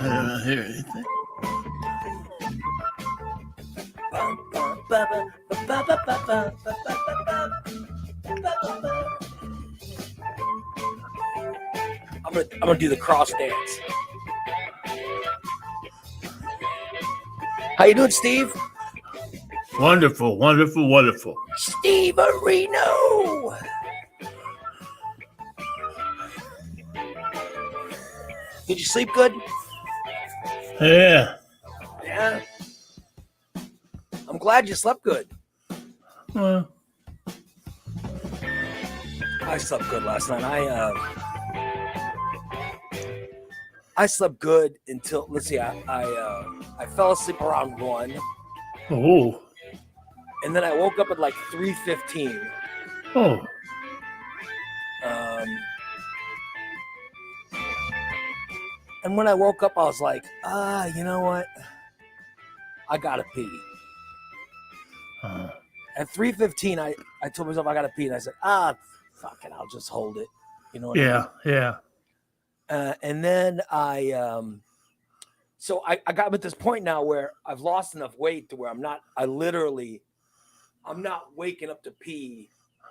don't hear anything. I'm gonna do the cross dance. How you doing, Steve? Wonderful, wonderful, wonderful. Steve Areno. Did you sleep good? Yeah. Yeah. I'm glad you slept good. Well, I slept good last night. I slept good until, let's see, I fell asleep around 1, oh, and then I woke up at like 3:15. oh, And when I woke up, I was like, you know what? I gotta pee. At 3:15, I told myself I gotta pee, and I said, fuck it, I'll just hold it. You know what I mean? yeah. And then so I got at this point now where I've lost enough weight to where I'm not waking up to pee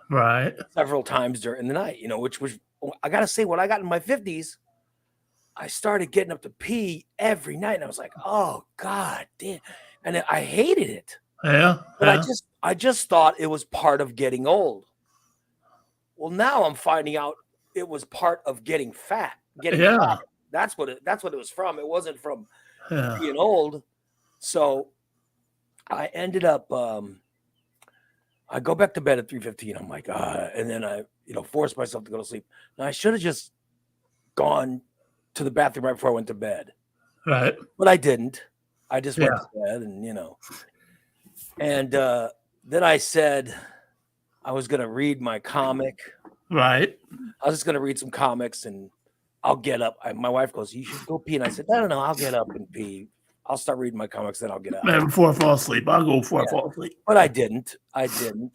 Right. several times during the night, which was, I gotta say, when I got in my 50s, I started getting up to pee every night, and I was like, oh God damn. And I hated it. Yeah. But I just thought it was part of getting old. Well, now I'm finding out it was part of getting fat. Fat. That's what it was from. It wasn't from being old. So I ended up I go back to bed at 3:15. I'm like, and then I, forced myself to go to sleep. Now I should have just gone to the bathroom right before I went to bed. Right. But I didn't. I just went to bed, and and then I said I was gonna read my comic. Right. I was just gonna read some comics, and I'll get up. My wife goes, "You should go pee," and I said, "No, I'll get up and pee. I'll start reading my comics, then I'll get out." Man, before I fall asleep, I'll go before I fall asleep. But I didn't. I fell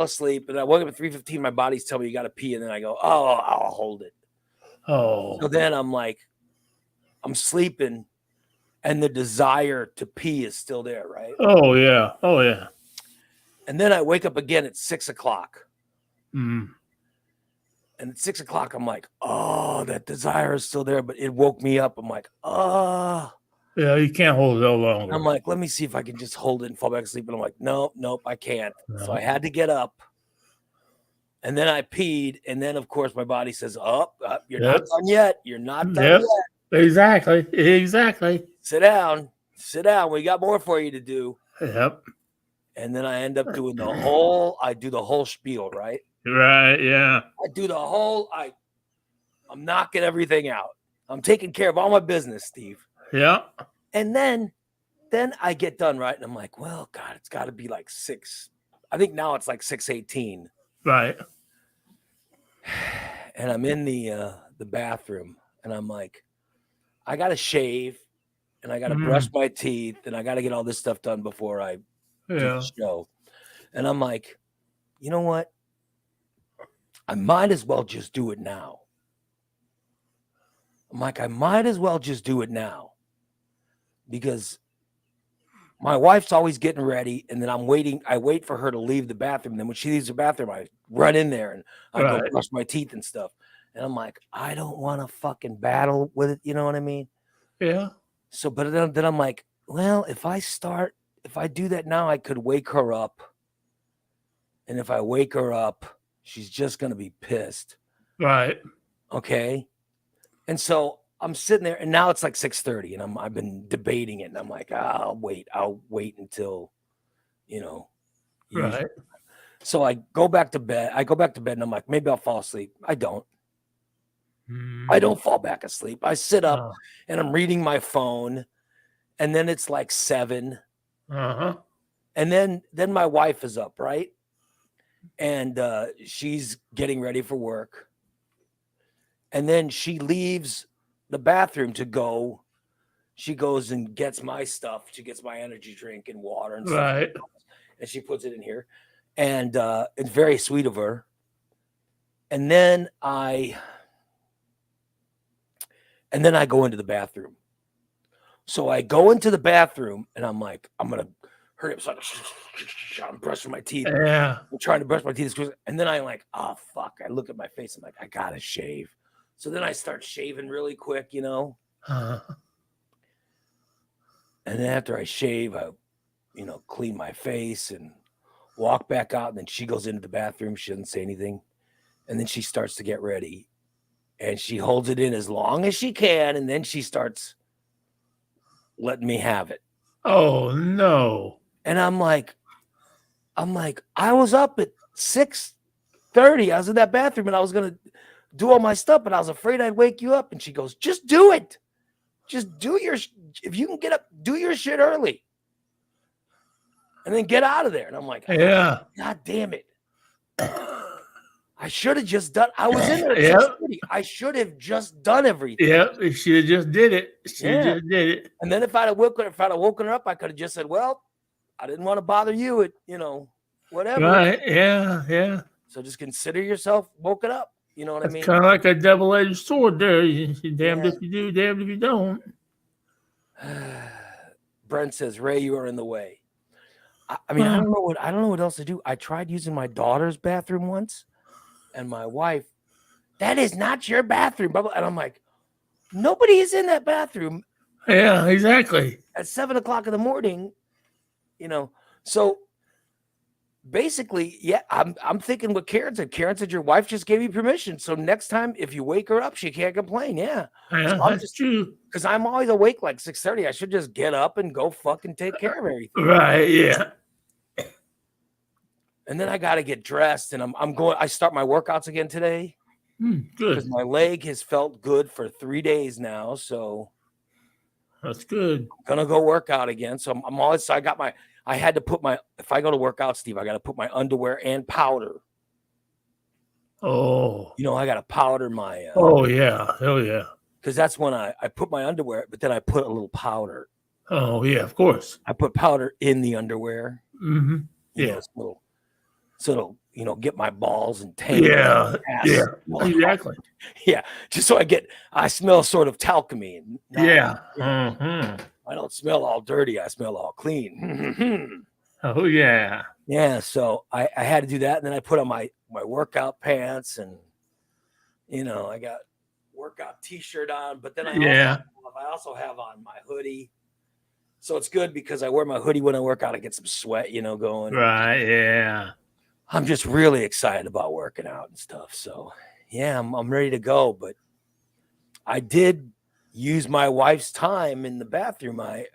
asleep, and I woke up at 3:15. My body's telling me you got to pee, and then I go, "Oh, I'll hold it." Oh. So then I'm like, I'm sleeping, and the desire to pee is still there, right? Oh yeah. And then I wake up again at 6:00. Mm. And at 6:00, I'm like, oh, that desire is still there, but it woke me up. I'm like, oh. Yeah, you can't hold it no longer. I'm like, let me see if I can just hold it and fall back asleep. And I'm like, nope, I can't. No. So I had to get up. And then I peed. And then, of course, my body says, you're not done yet. You're not done yet. Exactly. Sit down. We got more for you to do. Yep. And then I end up doing the whole spiel, right? Right, yeah. I do the whole, I'm knocking everything out. I'm taking care of all my business, Steve. Yeah. And then I get done, right? And I'm like, well, God, it's got to be like 6. I think now it's like 6:18. Right. And I'm in the bathroom, and I'm like, I got to shave, and I got to brush my teeth, and I got to get all this stuff done before I do the show. And I'm like, you know what? I might as well just do it now. I'm like, I might as well just do it now. Because my wife's always getting ready, and then I'm waiting. I wait for her to leave the bathroom. Then when she leaves the bathroom, I run in there and I go brush my teeth and stuff. And I'm like, I don't want to fucking battle with it. You know what I mean? Yeah. So, but then I'm like, well, if I do that now, I could wake her up. And if I wake her up, she's just going to be pissed. Right. Okay. And so I'm sitting there, and now it's like 6:30, and I've been debating it, and I'm like, I'll wait until, right. So I go back to bed. And I'm like, maybe I'll fall asleep. I don't. I don't fall back asleep. I sit up and I'm reading my phone, and then it's like 7. Uh-huh. And then my wife is up, right? And she's getting ready for work. And then she leaves the bathroom to go. She goes and gets my stuff. She gets my energy drink and water and stuff. Right. And she puts it in here. And it's very sweet of her. And then And then I go into the bathroom. So I go into the bathroom and I'm like, I'm going to hurry up. So I'm brushing my teeth. Yeah. I'm trying to brush my teeth. And then I'm like, oh, fuck. I look at my face. I'm like, I got to shave. So then I start shaving really quick, you know. Uh-huh. And then after I shave, I, you know, clean my face and walk back out. And then she goes into the bathroom. She doesn't say anything. And then she starts to get ready. And she holds it in as long as she can. And then she starts letting me have it. Oh, no. And I'm like, I was up at 6:30. I was in that bathroom and I was going to do all my stuff, but I was afraid I'd wake you up. And she goes, just do it. Just do your, if you can get up, do your shit early. And then get out of there. And I'm like, Yeah. God damn it. I should have just done, I was in there at Yep. 6:30. I should have just done everything. Yep. She just did it. She Yeah. just did it. And then if I'd have woken her up, I could have just said, well, I didn't want to bother you at, you know, whatever. Right. Yeah. Yeah. So just consider yourself woken up. You know what I mean? It's kind of like a double-edged sword there. You're damned Yeah. if you do, damned if you don't. Brent says, Ray, you are in the way. I mean, I don't know what else to do. I tried using my daughter's bathroom once, and my wife, that is not your bathroom. And I'm like, nobody is in that bathroom Yeah, exactly. at 7:00 in the morning, you know. So basically, yeah, I'm thinking what Karen said. Karen said your wife just gave you permission. So next time, if you wake her up, she can't complain. Yeah. Yeah, So that's true. Because I'm always awake like 6:30. I should just get up and go fucking take care of everything. Right, yeah. And then I got to get dressed, and I start my workouts again today. Good. Because my leg has felt good for 3 days now. So That's good. I'm going to go work out again. So I'm always, so I had to put if I go to work out, Steve, I got to put my underwear and powder. Oh. You know, I got to powder my. Oh, yeah. Hell yeah. Because that's when I put my underwear, but then I put a little powder. Oh, yeah, of course. I put powder in the underwear. Mm-hmm. Yeah. So it'll, you know, get my balls and tangle. Yeah. Yeah. Exactly. Yeah. Just so I smell sort of talcumy. Yeah. Mm-hmm. I don't smell all dirty. I smell all clean. Oh, yeah. Yeah. So I had to do that. And then I put on my workout pants and, you know, I got workout t-shirt on, but then I also have on my hoodie. So it's good because I wear my hoodie when I work out. I get some sweat, you know, going. Right. Yeah. I'm just really excited about working out and stuff. So yeah, I'm ready to go. But I did use my wife's time in the bathroom. I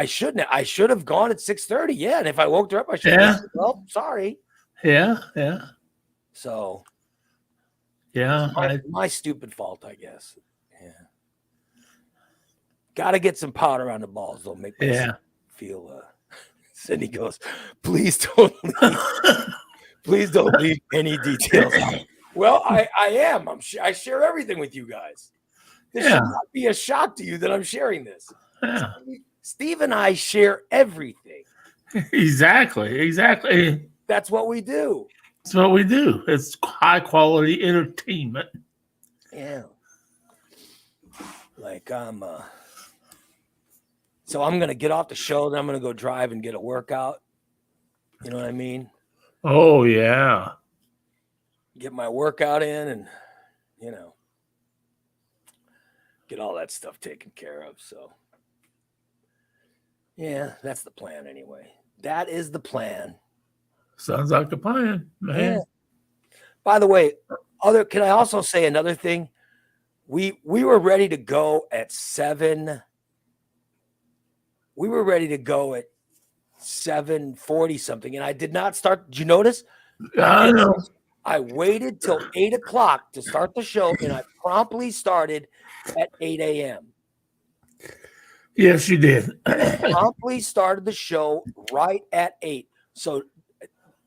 shouldn't. I should have gone at 6:30. Yeah, and if I woke her up, I should have said, well, sorry. Yeah. Yeah. So yeah, my stupid fault, I guess. Yeah. Got to get some powder on the balls. They'll make me feel. Cindy goes, please don't leave any details out. Well, I am. I share everything with you guys. This should not be a shock to you that I'm sharing this. Yeah. Steve and I share everything. Exactly. That's what we do. That's what we do. It's high quality entertainment. Yeah. Like so I'm gonna get off the show, then I'm gonna go drive and get a workout. You know what I mean? Oh yeah. Get my workout in and, you know, get all that stuff taken care of. So yeah, that's the plan anyway. That is the plan. Sounds like a plan, man. Yeah. By the way, can I also say another thing? We were ready to go at 7. We were ready to go at 7:40 something, and I did not start. Did you notice? I know. I waited till 8:00 to start the show, and I promptly started at 8 a.m. Yes, you did. Promptly started the show right at 8. So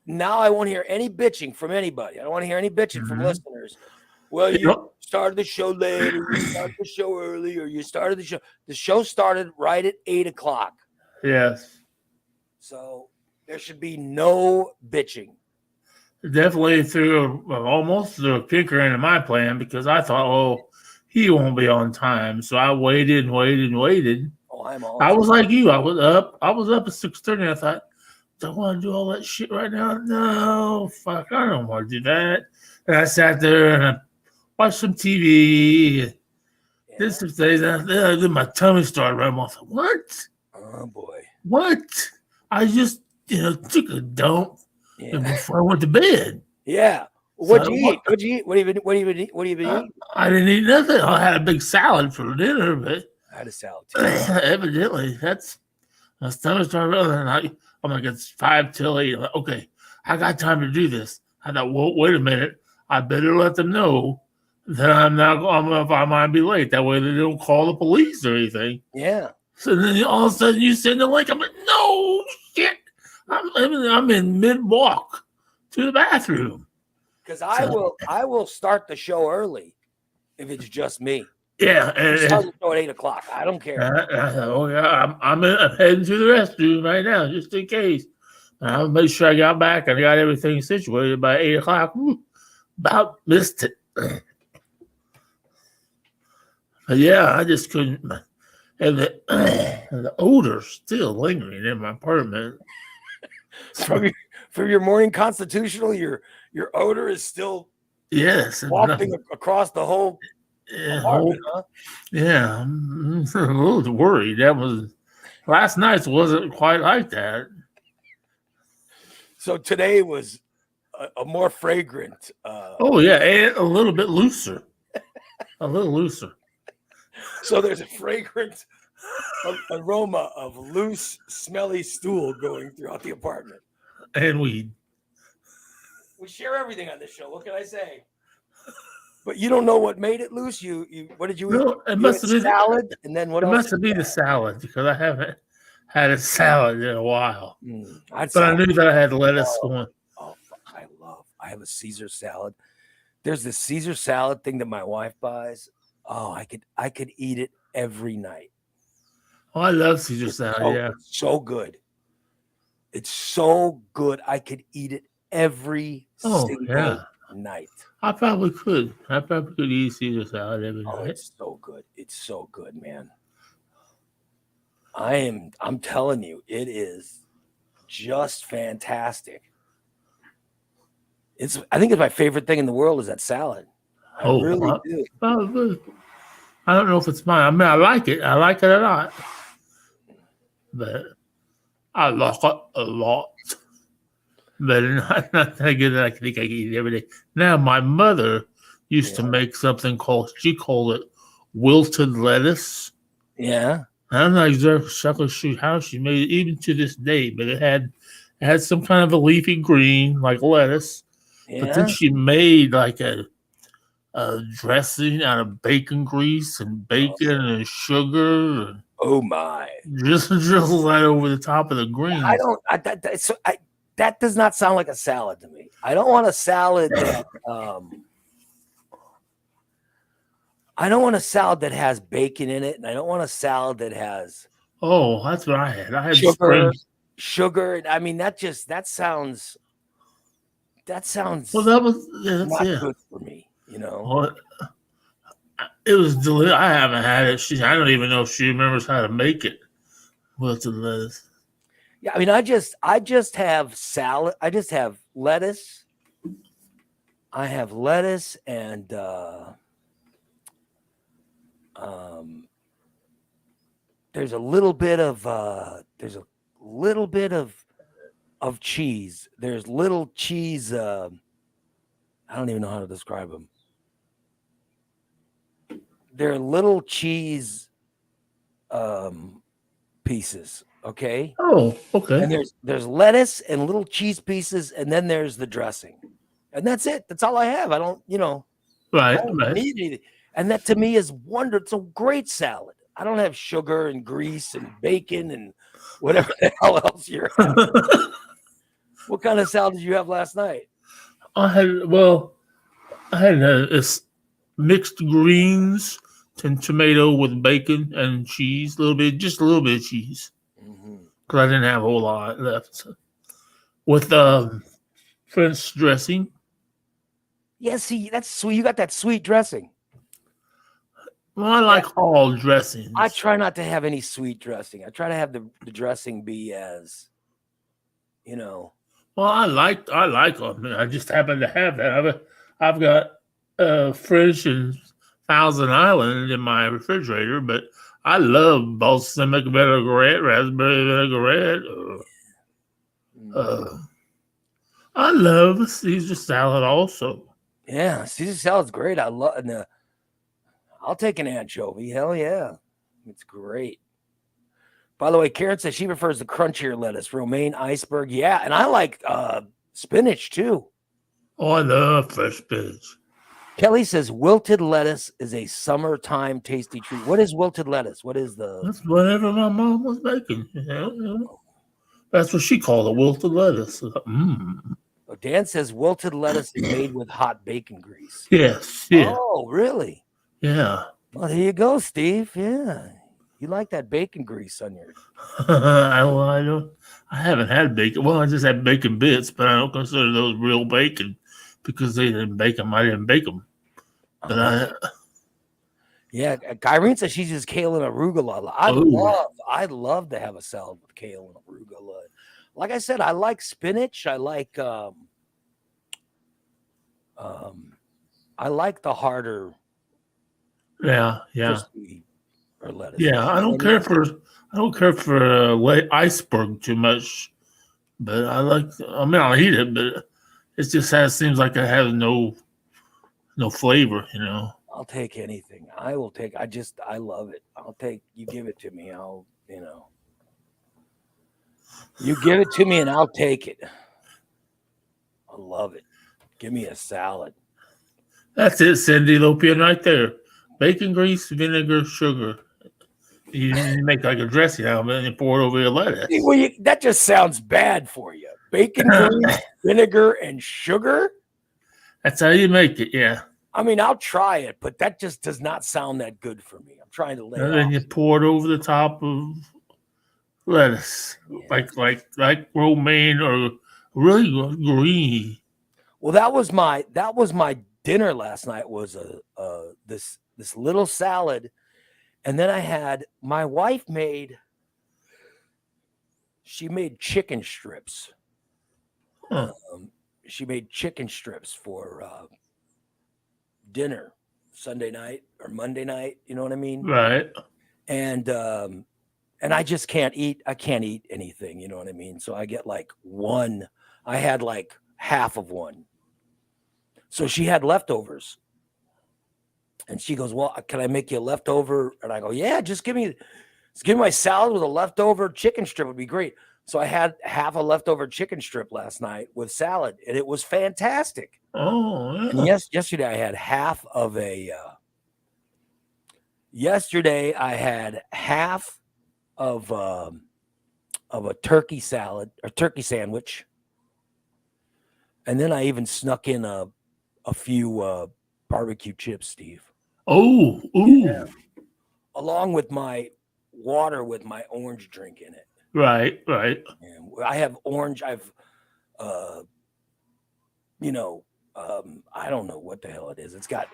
now I won't hear any bitching from anybody. I don't want to hear any bitching from listeners. Well, you started the show late, or you started the show early, or you started the show. The show started right at 8:00. Yes. So there should be no bitching. Definitely almost threw a kicker into my plan because I thought, he won't be on time. So I waited and waited and waited. Oh, I'm all. I was like you. I was up at 6:30. I thought, do I want to do all that shit right now? No, fuck, I don't want to do that. And I sat there and I watched some TV. Did some things. Then my tummy started rumbling. I thought, what? Oh boy. What? I just, took a dump before I went to bed. Yeah. What'd you eat? What'd you eat? What have you been eating? I didn't eat nothing. I had a big salad for dinner, but I had a salad too. Evidently, my stomach started rumbling. I'm like, it's 5 till 8. I'm like, okay, I got time to do this. I thought, well, wait a minute. I better let them know that I might be late. That way they don't call the police or anything. Yeah. So then all of a sudden you send the link. I'm like, no shit. I'm in mid walk to the bathroom. Because I will start the show early if it's just me. Yeah, and start the show at 8:00. I don't care. Oh yeah, I'm heading to the restroom right now just in case. I'll make sure I got back and I got everything situated by 8:00. About missed it. But yeah, I just couldn't. And the odor's still lingering in my apartment. From your morning constitutional, your odor is still wafting across the whole apartment, huh? Yeah, I'm a little worried. Last night's wasn't quite like that. So today was a more fragrant. Oh yeah, and a little bit looser. A little looser. So there's a fragrant aroma of loose, smelly stool going throughout the apartment. And weed. We share everything on this show. What can I say? But you don't know what made it loose. You what did you eat? No, it must have been salad, and then what else? It must have been the salad because I haven't had a salad in a while. But I knew that I had lettuce going. Oh, I have a Caesar salad. There's this Caesar salad thing that my wife buys. Oh, I could eat it every night. Oh, I love Caesar salad. It's so good. It's so good. I could eat it every single night. I probably could. Eat Caesar salad every night. It's so good. It's so good, man. I'm telling you, it is just fantastic. I think it's my favorite thing in the world is that salad. I really do. I don't know if it's mine. I mean, I like it. I like it a lot. But I like it a lot. But not that good that I think I can eat it every day. Now, my mother used to make something she called it wilted lettuce. Yeah. I'm not exactly sure how she made it, even to this day, but it had some kind of a leafy green, like lettuce. Yeah. But then she made like a dressing out of bacon grease and bacon and sugar. And oh my! Just drizzle that over the top of the greens. That does not sound like a salad to me. I don't want a salad that I don't want a salad that has bacon in it, and I don't want a salad that has. Oh, that's what I had. I had sugar. I mean, that sounds. Well, not good for me. You know. Well, it was delicious. I haven't had it. I don't even know if she remembers how to make it. Wilted lettuce. Yeah, I mean, I just have salad. I just have lettuce. I have lettuce and there's a little bit of cheese. There's little cheese. I don't even know how to describe them. They're little cheese pieces. Okay. Oh, okay. And there's lettuce and little cheese pieces, and then there's the dressing, and that's it. That's all I have. I don't, right. I don't need anything. And that to me is wonder. It's a great salad. I don't have sugar and grease and bacon and whatever the hell else you're having. What kind of salad did you have last night? I had mixed greens and tomato with bacon and cheese, just a little bit of cheese. Because I didn't have a whole lot left. So. With French dressing. Yeah, see, that's sweet. You got that sweet dressing. Well, I like all dressings. I try not to have any sweet dressing. I try to have the dressing be as, you know. Well, I like them. I just happen to have that. I've got French and Thousand Island in my refrigerator, but I love balsamic vinaigrette, raspberry vinaigrette. I love Caesar salad also. Yeah, Caesar salad's great. I love. I'll take an anchovy. Hell yeah, it's great. By the way, Karen says she prefers the crunchier lettuce, romaine, iceberg. Yeah, and I like spinach too. Oh, I love fresh spinach. Kelly says wilted lettuce is a summertime tasty treat. What is wilted lettuce? What is the? That's whatever my mom was making. That's what she called it, wilted lettuce. Oh, Dan says wilted lettuce is made with hot bacon grease. Yes. Yeah. Oh, really? Yeah. Well, here you go, Steve. Yeah. You like that bacon grease on your? I haven't had bacon. Well, I just had bacon bits, but I don't consider those real bacon because they didn't bake them. I didn't bake them. But yeah, Irene says she uses kale and arugula. I'd love to have a salad with kale and arugula. Like I said, I like spinach. I like the harder. Yeah. Or lettuce. Yeah, I don't care for iceberg too much, but I'll eat it, but it just seems like it has no flavor, you know. I'll take anything. I love it. You give it to me. You give it to me and I'll take it. I love it. Give me a salad. That's it, Cindy Lopian, right there. Bacon grease, vinegar, sugar. You make like a dressing out of it and you pour it over your lettuce. Well, that just sounds bad for you. Bacon grease, vinegar, and sugar? That's how you make it, yeah. I mean, I'll try it, but that just does not sound that good for me. I'm trying to lay it and then you pour it over the top of lettuce, like romaine or really green. Well, that was my dinner last night. Was this little salad, and then I had my wife made. She made chicken strips. Huh. She made chicken strips for dinner Sunday night or Monday night. You know what I mean? Right. And I just can't eat. I can't eat anything. You know what I mean? So I get like one. I had like half of one. So she had leftovers. And she goes, well, can I make you a leftover? And I go, yeah, just give me my salad with a leftover chicken strip would be great. So I had half a leftover chicken strip last night with salad, and it was fantastic. Oh, yeah. And yesterday I had half of a a turkey salad or turkey sandwich. And then I even snuck in a few barbecue chips, Steve. Oh, ooh. Yeah. Along with my water with my orange drink in it. Right. And I have orange. I don't know what the hell it is. It's got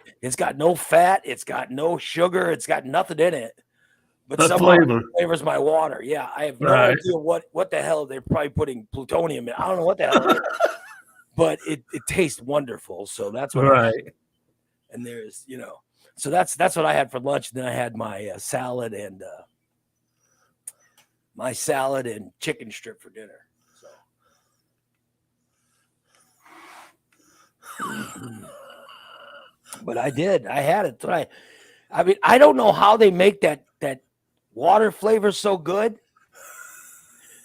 no fat. It's got no sugar. It's got nothing in it. But some flavors my water. Yeah, I have no idea what the hell they're probably putting plutonium in. I don't know what the hell it is. But it tastes wonderful. So that's what and there's, so that's what I had for lunch. Then I had my salad and chicken strip for dinner. So, but I had it. I mean, I don't know how they make that water flavor so good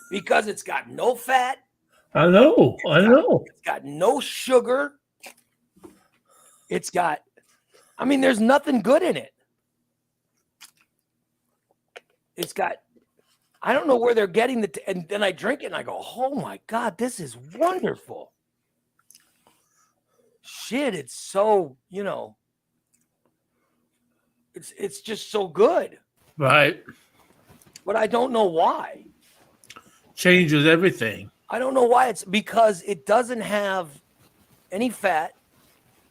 because it's got no fat. I know. It's got no sugar. There's nothing good in it. It's got, I don't know where they're getting and then I drink it and I go, oh my God, this is wonderful. Shit, it's so, it's just so good. Right. But I don't know why. Changes everything. I don't know why. It's because it doesn't have any fat.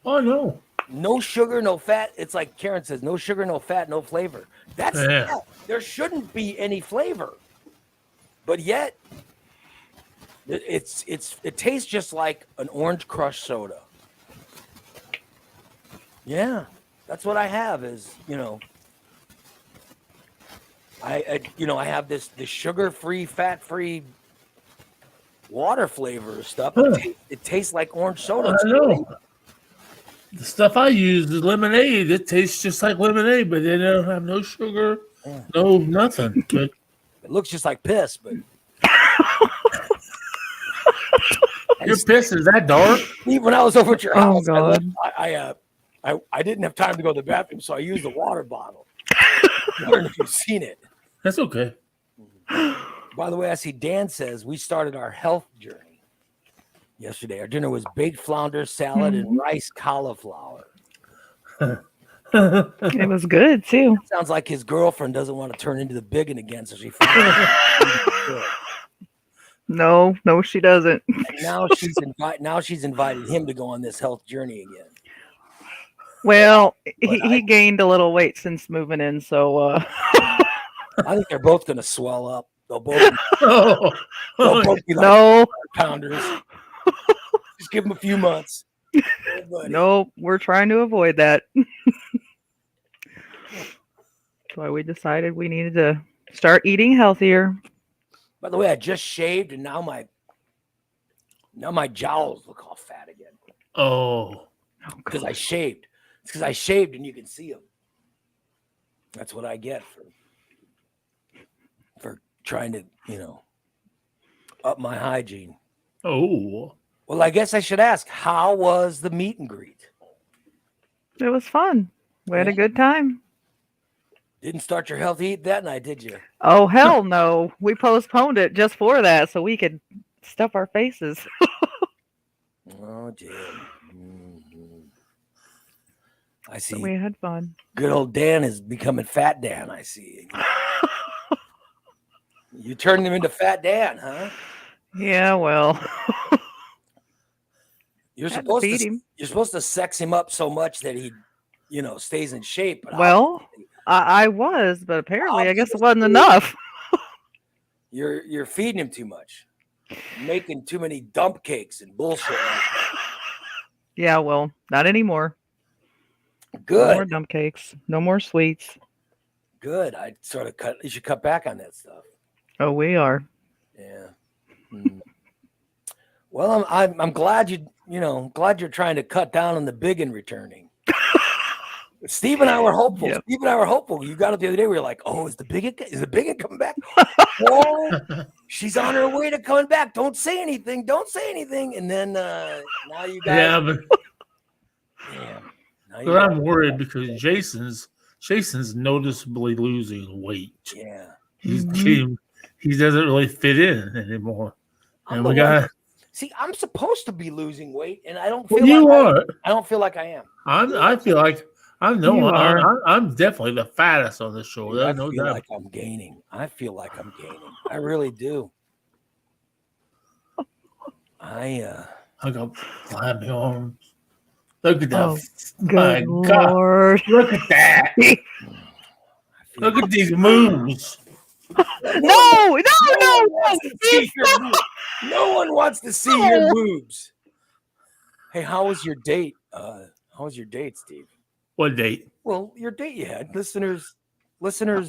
Oh, no. No sugar, no fat. It's like Karen says, no sugar, no fat, no flavor. There shouldn't be any flavor. But yet it tastes just like an orange crush soda. Yeah. That's what I have is, I have this sugar-free, fat-free water flavor stuff. It tastes like orange soda. I know. The stuff I use is lemonade. It tastes just like lemonade, but they don't have no sugar, no nothing. But it looks just like piss, but your piss is that dark? When I was over at your house, God. I didn't have time to go to the bathroom, so I used a water bottle. I don't know if you've seen it. That's okay. By the way, I see Dan says we started our health journey yesterday. Our dinner was baked flounder salad and rice cauliflower. It was good too. Sounds like his girlfriend doesn't want to turn into the biggin again, so she found No, she doesn't. Now she's invited him to go on this health journey again. Well, he gained a little weight since moving in, so I think they're both going to swell up. They'll both be like pounders. Just give them a few months. Nope, we're trying to avoid that. That's why we decided we needed to start eating healthier. By the way, I just shaved, and now my jowls look all fat again. Oh, because I shaved. It's because I shaved, and you can see them. That's what I get for trying to, up my hygiene. Oh. Well, I guess I should ask, how was the meet and greet? It was fun. We had a good time. Didn't start your healthy eat that night, did you? Oh, hell no. We postponed it just for that so we could stuff our faces. Oh, dear. Mm-hmm. I see. So we had fun. Good old Dan is becoming Fat Dan, I see. You turned him into Fat Dan, huh? Yeah, well. You're supposed to sex him up so much that he, stays in shape. Well, I was, but apparently I guess it wasn't enough. You're feeding him too much. Making too many dump cakes and bullshit like that. Yeah, well, not anymore. Good. No more dump cakes. No more sweets. Good. You should cut back on that stuff. Oh, we are. Yeah. Well, I'm glad you're trying to cut down on the biggin returning. Steve and I were hopeful. Yep. Steve and I were hopeful. You got up the other day. We were like, "Oh, is the biggin coming back? Oh, she's on her way to coming back. Don't say anything. Don't say anything." And then now you guys. Yeah, but I'm worried because Jason's noticeably losing weight. Yeah, he doesn't really fit in anymore, and we got. See, I'm supposed to be losing weight, and I don't feel. Well, you are. I don't feel like I am. I feel like I'm definitely the fattest on the show. I feel like I'm gaining. I feel like I'm gaining. I really do. I got flabby arms. Look at that! Oh, my Lord. God! Look at that! Look at these moves. No! No one wants to see your boobs. Hey, how was your date? How was your date, Steve? What date? Well, your date you had. Listeners,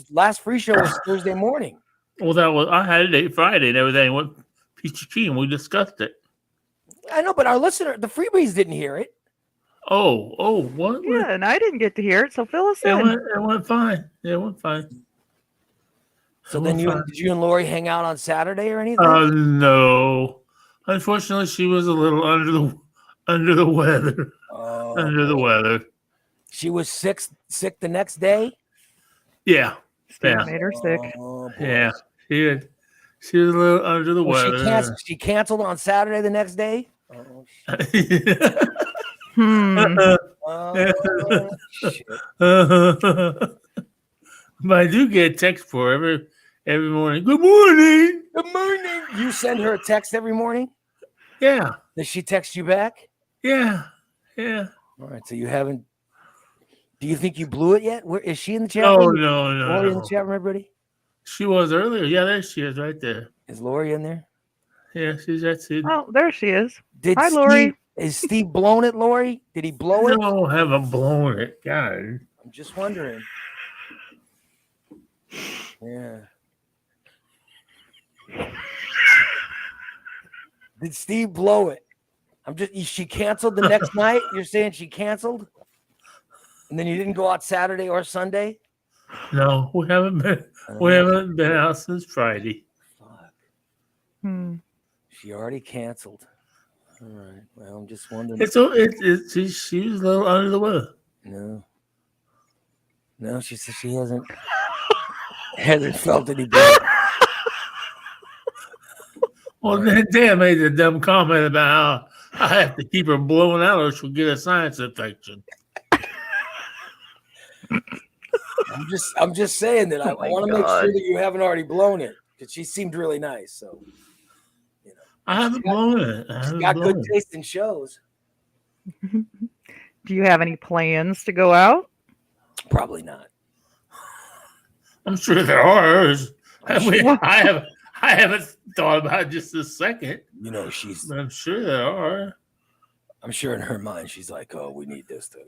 last free show was Thursday morning. Well, I had a date Friday and everything went peachy keen. We discussed it. I know, but the freebies didn't hear it. Oh, what? Yeah, and I didn't get to hear it, so fill us in. It went fine. Yeah, it went fine. So then did you and Lori hang out on Saturday or anything? No. Unfortunately, she was a little under the weather. Oh, under the weather. She was sick the next day? Yeah. Steve made her sick. Oh, yeah. She was a little under the weather. She canceled on Saturday the next day? Oh, shit. Shit. But I do get a text for her every morning. Good morning. Good morning. You send her a text every morning? Yeah. Does she text you back? Yeah. All right. So you haven't. Do you think you blew it yet? Where is she in the chat No, room? no, Lori in the no. chat room, everybody. She was earlier. Yeah, there she is, right there. Is Lori in there? Yeah, she's that's it. Oh, there she is. Did Hi, Steve? Lori. Is Steve blown it, Lori? Did he blow it? No, haven't blown it. God. I'm just wondering. Yeah. Did Steve blow it? She canceled the next night? You're saying she canceled? And then you didn't go out Saturday or Sunday? No, we haven't been out since Friday. Fuck. Hmm. She already canceled. All right. Well, I'm just wondering. She was a little under the weather. No, she said she hasn't felt any better. Well, then Dan made a dumb comment about how I have to keep her blowing out or she'll get a sinus infection. I'm just saying that I Oh my want to make God. sure that you haven't already blown it because she seemed really nice. So, I haven't blown it. She's got good taste in shows. Do you have any plans to go out? Probably not. I'm sure there are. sure. I haven't thought about it just a second. You know, But I'm sure there are. I'm sure in her mind she's like, "Oh, we need this to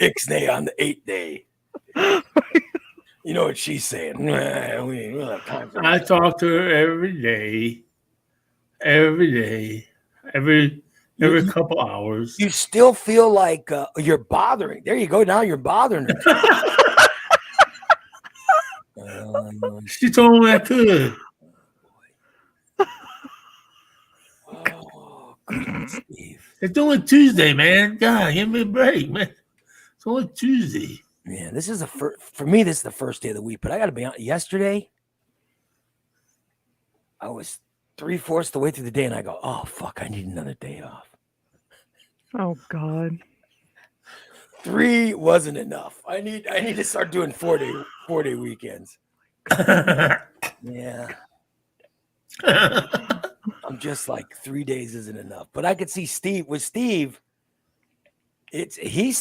Ixnay on the 8th day." You know what she's saying? Nah, we don't have time for I that. talk to her every day, every couple hours. You still feel like you're bothering. There you go. Now you're bothering her. She told me I could. Oh, Steve. It's only Tuesday, man. God, give me a break, man. It's only Tuesday. Man, this is for me. This is the first day of the week, but I got to be honest. Yesterday, I was 3/4 the way through the day, and I go, "Oh fuck, I need another day off." Oh God. 3 wasn't enough. I need to start doing 4-day weekends. Yeah. I'm just like 3 days isn't enough. But I could see Steve with Steve. He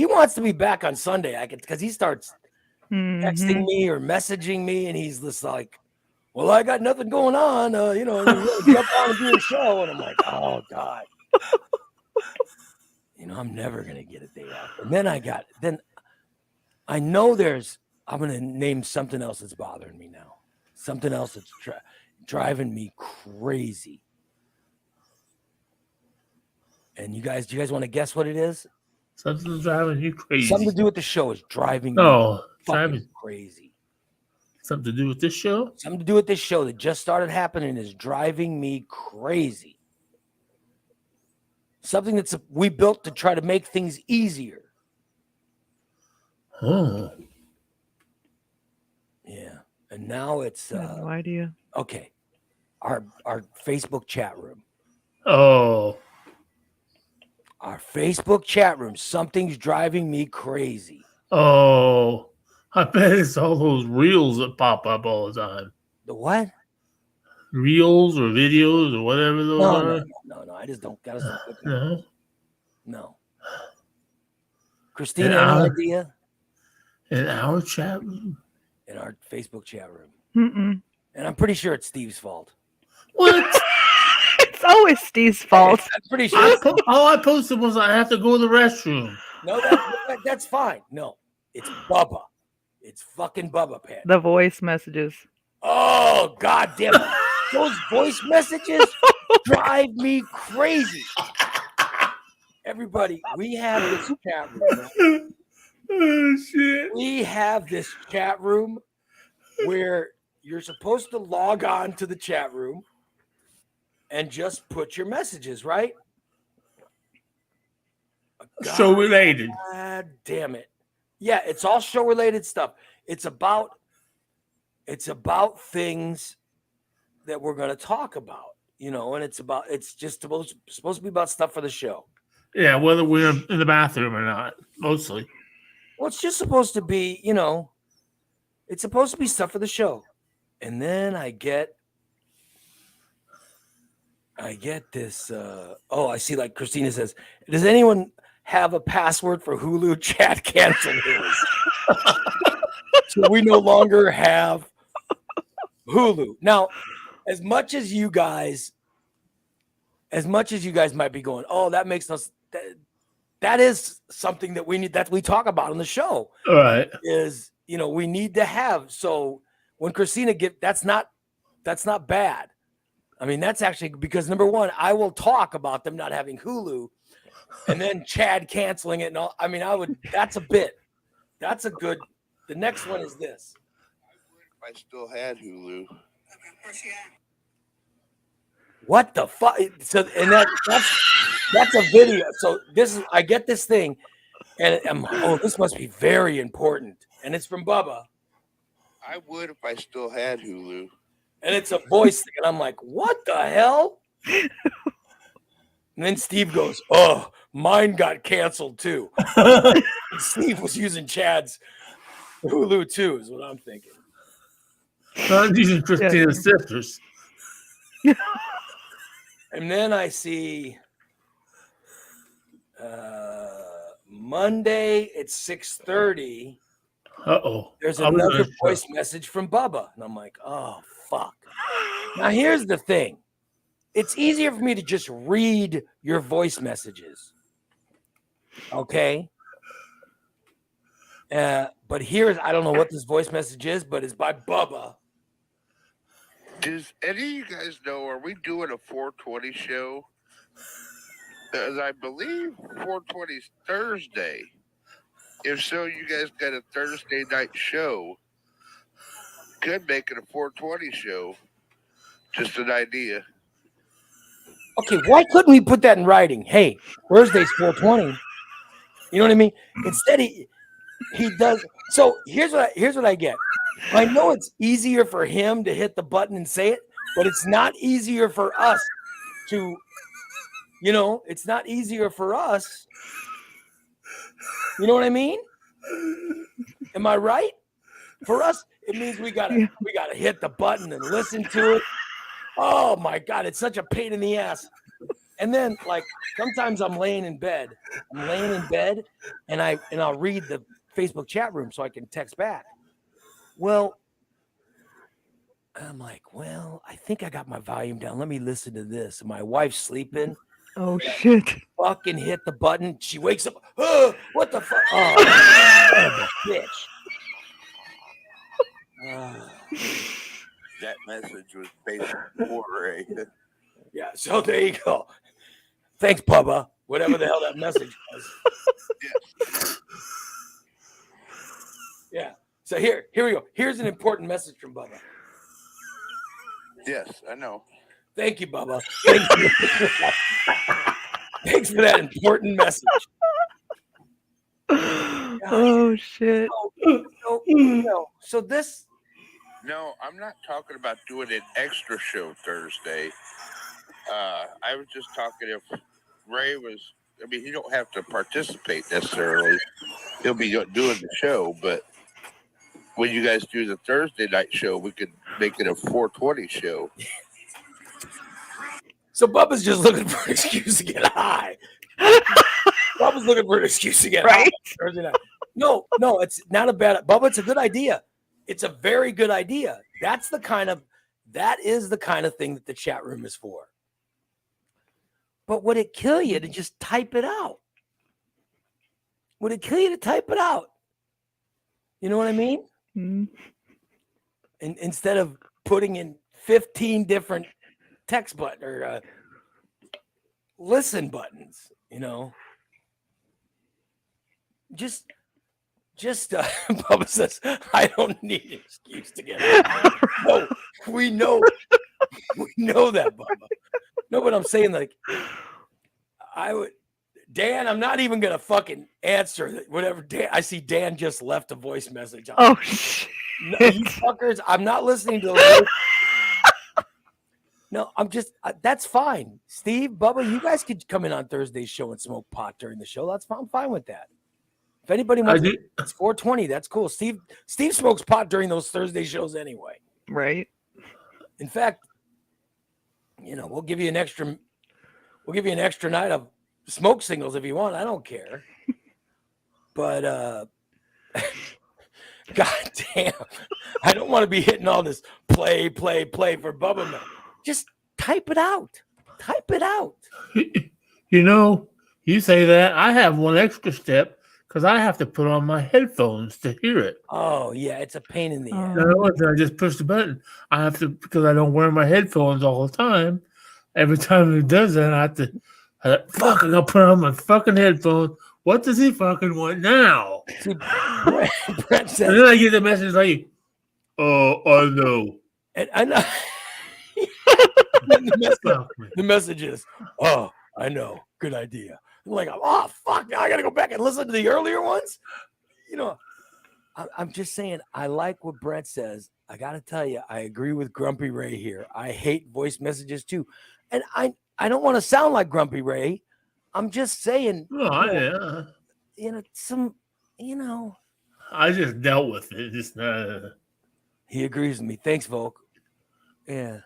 wants to be back on Sunday. Because he starts texting me or messaging me, and he's just like, "Well, I got nothing going on. You really jump on and do a show." And I'm like, "Oh God." I'm never gonna get a day off. And then I know I'm gonna name something else that's bothering me now. Something else that's driving me crazy. And do you guys want to guess what it is? Something's driving you crazy. Something to do with the show is driving me fucking crazy. Something to do with this show? Something to do with this show that just started happening is driving me crazy. Something we built to try to make things easier. Oh. Yeah. And now it's I have no idea. okay. Our Facebook chat room. Oh. Our Facebook chat room. Something's driving me crazy. Oh. I bet it's all those reels that pop up all the time. The what? Reels or videos or whatever those are. No. I just don't. No. Christina, any idea? In our chat room? In our Facebook chat room. Mm-mm. And I'm pretty sure it's Steve's fault. What? It's always Steve's fault. I'm pretty sure. All I posted was I have to go to the restroom. No, that's fine. No, it's Bubba. It's fucking Bubba, Pat. The voice messages. Oh, God damn it. Those voice messages drive me crazy. Everybody, we have this chat room. Oh, shit. We have this chat room where you're supposed to log on to the chat room and just put your messages, right? Show related. God damn it. Yeah, it's all show related stuff. It's about things that we're going to talk about, and it's just supposed to be about stuff for the show. Yeah, whether we're in the bathroom or not, mostly. Well, it's just supposed to be, it's supposed to be stuff for the show. And then I get I get this. I see. Like Christina says, does anyone have a password for Hulu? Chat cancel his. So we no longer have Hulu now. As much as you guys might be going, oh, that makes us. That is something that we need. That we talk about on the show. All right. Is we need to have. So when Christina that's not bad. I mean, that's actually because number one, I will talk about them not having Hulu, and then Chad canceling it and all. I mean, that's a bit. That's a good. The next one is this. I would if I still had Hulu. What the fuck? So and that's a video. So I get this thing, and this must be very important, and it's from Bubba. I would if I still had Hulu. And it's a voice thing, and I'm like, what the hell? And then Steve goes, oh, mine got canceled too. Steve was using Chad's Hulu too, is what I'm thinking. I'm using Christina's sisters. And then I see Monday at 6:30. Uh-oh. There's another voice message from Bubba. And I'm like, oh, fuck. Now, here's the thing. It's easier for me to just read your voice messages. Okay? But I don't know what this voice message is, but it's by Bubba. Does any of you guys know, are we doing a 420 show? Because I believe 420 is Thursday. If so, you guys got a Thursday night show. Could make it a 420 show. Just an idea. Okay, why couldn't we put that in writing? Hey, Thursday's 420. You know what I mean? Instead, he does. So here's what I get. I know it's easier for him to hit the button and say it, but it's not easier for us to, it's not easier for us. You know what I mean? Am I right? For us, it means we gotta hit the button and listen to it. Oh my God, it's such a pain in the ass. And then, like, sometimes I'm laying in bed, and I'll read the Facebook chat room so I can text back. Well, I'm like, I think I got my volume down. Let me listen to this. And my wife's sleeping. Oh shit! Fucking hit the button. She wakes up. Oh, what the fuck? Oh, bitch. That message was basically Ray. Yeah, so there you go. Thanks, Bubba. Whatever the hell that message was. Yes. Yeah. So here we go. Here's an important message from Bubba. Yes, I know. Thank you, Bubba. Thanks for that important message. Oh shit! So this. No, I'm not talking about doing an extra show Thursday. I was just talking if Ray was. I mean, he don't have to participate necessarily. He'll be doing the show, but when you guys do the Thursday night show, we could make it a 420 show. So Bubba's just looking for an excuse to get high. Bubba's looking for an excuse to get high Thursday night. No, it's not a bad. Bubba, it's a good idea. It's a very good idea. That is the kind of thing that the chat room is for. But would it kill you to just type it out? Would it kill you to type it out? You know what I mean? Mm-hmm. And instead of putting in 15 different text button or listen buttons, just Bubba says, I don't need an excuse to get out. No, we know that, Bubba. No, but I'm saying, like, Dan, I'm not even going to fucking answer whatever. Dan, I see Dan just left a voice message. Oh, shit. No, you fuckers, I'm not listening to those. No, I'm just, that's fine. Steve, Bubba, you guys could come in on Thursday's show and smoke pot during the show. That's fine. I'm fine with that. If anybody wants it's 420, that's cool. Steve smokes pot during those Thursday shows anyway. Right. In fact, We'll give you an extra night of smoke signals if you want. I don't care. But God damn, I don't want to be hitting all this play for Bubba Man. Just type it out. You say that. I have one extra step because I have to put on my headphones to hear it. Oh, yeah, it's a pain in the ass. No, I just push the button. I have to, because I don't wear my headphones all the time. Every time it does that, I have to, I gotta put on my fucking headphones. What does he fucking want now? See, Brett says, and then I get the message like, oh, I know. And I know. the message is, oh, I know. Good idea. I'm like, oh, fuck. Now I got to go back and listen to the earlier ones. I'm just saying, I like what Brett says. I got to tell you, I agree with Grumpy Ray here. I hate voice messages too. And I don't want to sound like Grumpy Ray. I'm just saying, yeah. I just dealt with it. It's not. He agrees with me. Thanks, Volk. Yeah.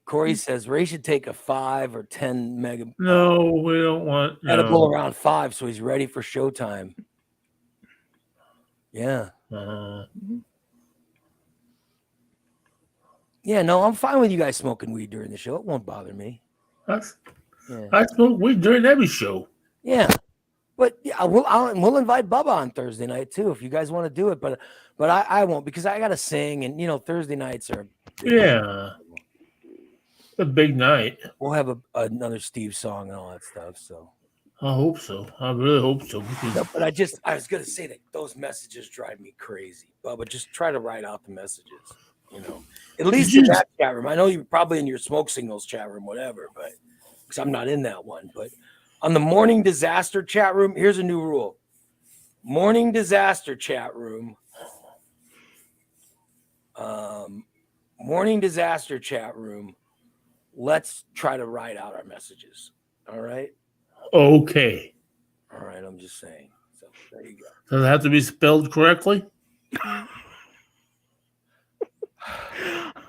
Corey says Ray should take a 5 or 10 mega. No, we don't want edible around 5, so he's ready for showtime. Yeah. Yeah, no, I'm fine with you guys smoking weed during the show. It won't bother me. I smoke weed during every show. Yeah, but yeah, we'll invite Bubba on Thursday night too if you guys want to do it. But I won't because I gotta sing, and Thursday nights are a big night. We'll have another Steve song and all that stuff. So I hope so. I really hope so. No, but I was gonna say that those messages drive me crazy. Bubba, just try to write out the messages. At least in that chat room. I know you're probably in your smoke signals chat room, whatever, but because I'm not in that one. But on the Morning Disaster chat room, here's a new rule. Morning Disaster chat room. Morning Disaster chat room. Let's try to write out our messages. All right? Okay. All right, I'm just saying. So there you go. Does it have to be spelled correctly?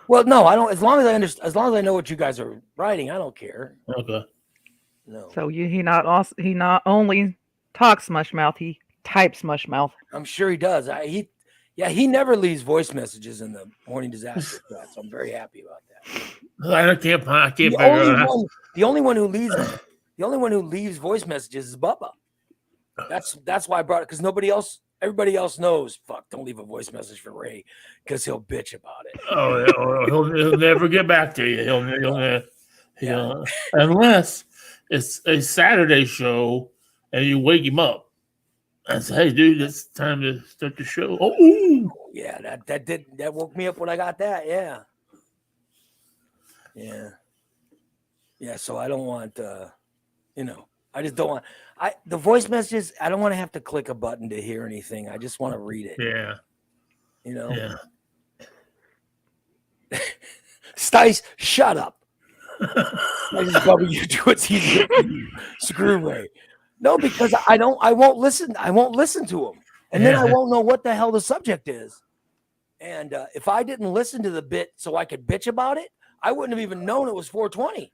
Well, no, I don't. As long as I understand, as long as I know what you guys are writing, I don't care. Okay. No. So he not only talks Mushmouth, he types Mushmouth. I'm sure he does. He never leaves voice messages in the Morning Disaster chat, so I'm very happy about that. I can't figure it out. The only one who leaves voice messages is Bubba. That's why I brought it, because everybody else knows. Fuck, don't leave a voice message for Ray because he'll bitch about it. He'll never get back to you. Unless it's a Saturday show and you wake him up and say, "Hey, dude, it's time to start the show." Oh, yeah, that woke me up when I got that. Yeah. So I don't want, I just don't want. The voice messages. I don't want to have to click a button to hear anything. I just want to read it. Yeah. Yeah. Stice, shut up. I just probably you do what's easy. Screw Ray. No, because I won't listen. I won't listen to him, and then I won't know what the hell the subject is. And if I didn't listen to the bit so I could bitch about it, I wouldn't have even known it was 420.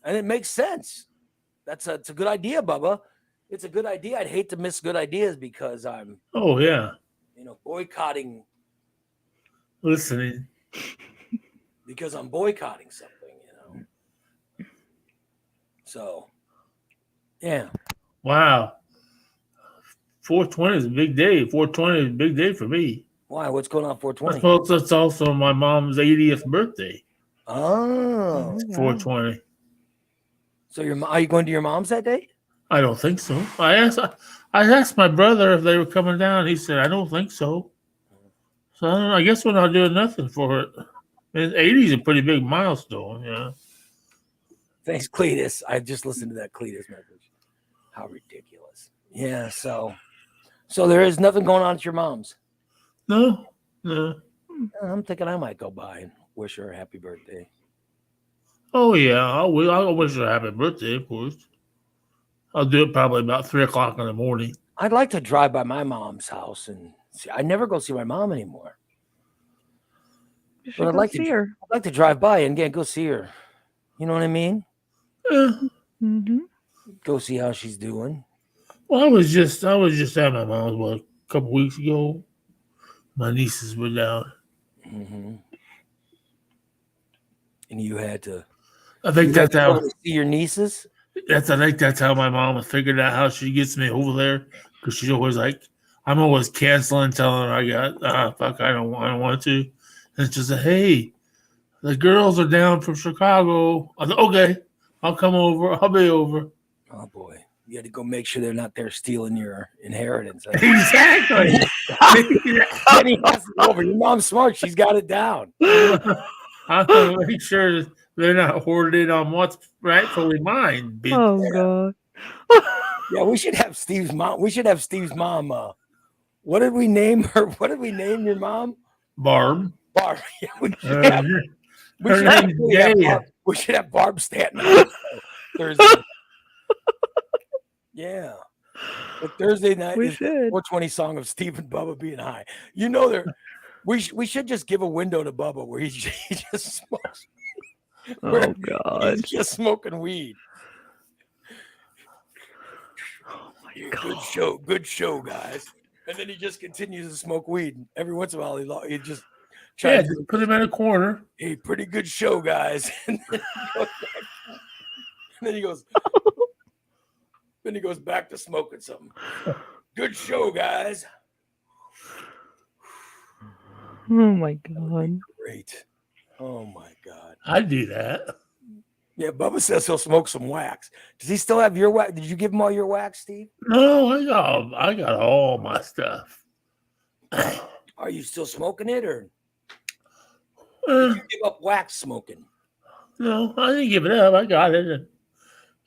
And it makes sense. It's a good idea, Bubba. It's a good idea. I'd hate to miss good ideas because I'm boycotting. Listening. Because I'm boycotting something, So, yeah. Wow. 420 is a big day. 420 is a big day for me. Why? What's going on 420? That's also my mom's 80th birthday. Oh. 420. So are you going to your mom's that day? I don't think so. I asked my brother if they were coming down. He said, I don't think so. So I guess we're not doing nothing for it. 80 is a pretty big milestone, yeah. Thanks, Cletus. I just listened to that Cletus message. How ridiculous. Yeah, so there is nothing going on at your mom's? No. I'm thinking I might go by and wish her a happy birthday. Oh, yeah. I'll wish her a happy birthday, of course. I'll do it probably about 3 o'clock in the morning. I'd like to drive by my mom's house and see. I never go see my mom anymore. You should But I'd go like see her. I'd like to drive by and go see her. You know what I mean? Mm-hmm. Go see how she's doing. Well, I was just at my mom's a couple weeks ago. My nieces were down. Mm-hmm. And you had to. I think that's go how. to see your nieces. I think that's how my mom figured out how she gets me over there, because she's always like, I'm always canceling, telling her I don't want to, and she's like, hey, the girls are down from Chicago. I said, okay, I'll come over. I'll be over. Oh boy, you had to go make sure they're not there stealing your inheritance. Huh? Exactly. Then he has to go over. Your mom's smart. She's got it down. I have to make sure they're not hoarded on what's rightfully mine. Bitch. Oh God. Yeah, we should have Steve's mom. We should have Steve's mom. What did we name her? What did we name your mom? Barb. Barb. Yeah, we should have. We Her should have, name's Gay. we should have Barb Stanton on Thursday. Yeah. But Thursday night We is should. 420 song of Steve and Bubba being high. You know, we should just give a window to Bubba where he just smokes. Oh God. He's just smoking weed. Oh my Good show, guys. And then he just continues to smoke weed. Every once in a while, he just Yeah, tries to just put him in a corner. hey, pretty good show, guys. And then he goes back. Then he goes back to smoking something. Good show, guys. Oh my God. Great. Oh my God. I'd do that. Yeah, Bubba says he'll smoke some wax. Does he still have your wax? Did you give him all your wax, Steve? No, I got all my stuff. Are you still smoking it, or Uh, did you give up wax smoking? no, I didn't give it up. I got it.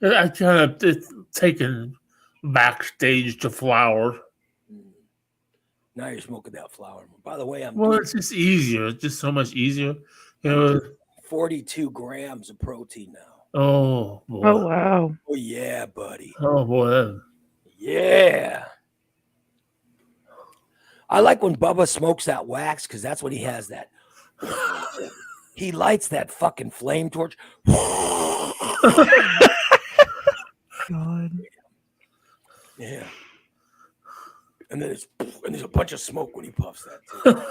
I kind of taken backstage to flower. Now you're smoking that flower. By the way, Well, it's just easier. It's just so much easier. You know. 42 grams of protein now. Oh boy. Oh wow. Oh yeah, buddy. Oh boy. Yeah. I like when Bubba smokes that wax because that's when he has that. He lights that fucking flame torch. God. Yeah. And then there's a bunch of smoke when he puffs that too.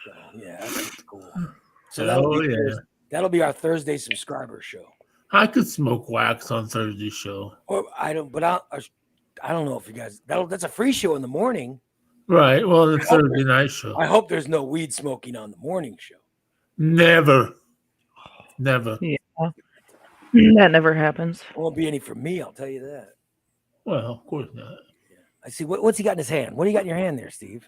So, yeah, that's cool. So that'll be our Thursday subscriber show. I could smoke wax on Thursday's show. Or I don't know if you guys that's a free show in the morning. Right. Well, the Thursday night show. I hope there's no weed smoking on the morning show. Never. Yeah. That never happens. Won't be any for me, I'll tell you that. Well, of course not. I see. What's he got in his hand? What do you got in your hand there, Steve?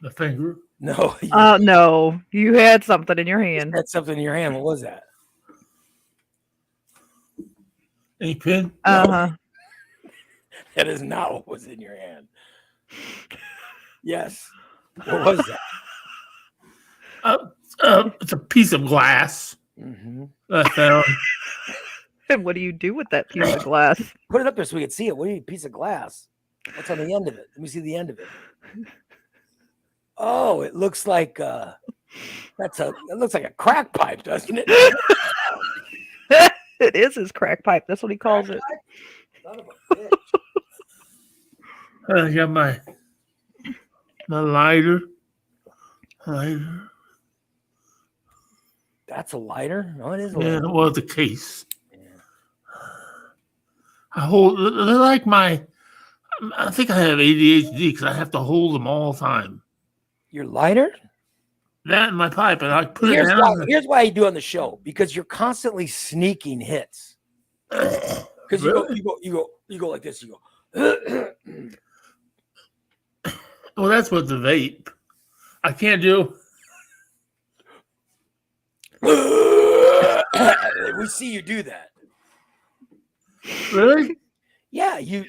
The finger. No. No. You had something in your You hand. had something in your hand. What was that? Any pin? Uh-huh. That is not what was in your hand. Yes. What was that? It's a piece of glass. Mm-hmm. I found. And what do you do with that piece of glass? Put it up there so we can see it. What do you mean, piece of glass? What's on the end of it? Let me see the end of it. Oh, it looks like it looks like a crack pipe, doesn't it? It is his crack pipe. That's what he calls it. Son of a bitch. I got my lighter. That's a lighter? No, it is a Yeah, lighter. well, the case. Yeah. They're like I think I have ADHD because I have to hold them all the time. Your lighter? That and my pipe, and I put it down. Here's why you do on the show, because you're constantly sneaking hits. Because Really? you go like this, you go. Well, that's what the vape. I can't do. We see you do that. Really? Yeah, you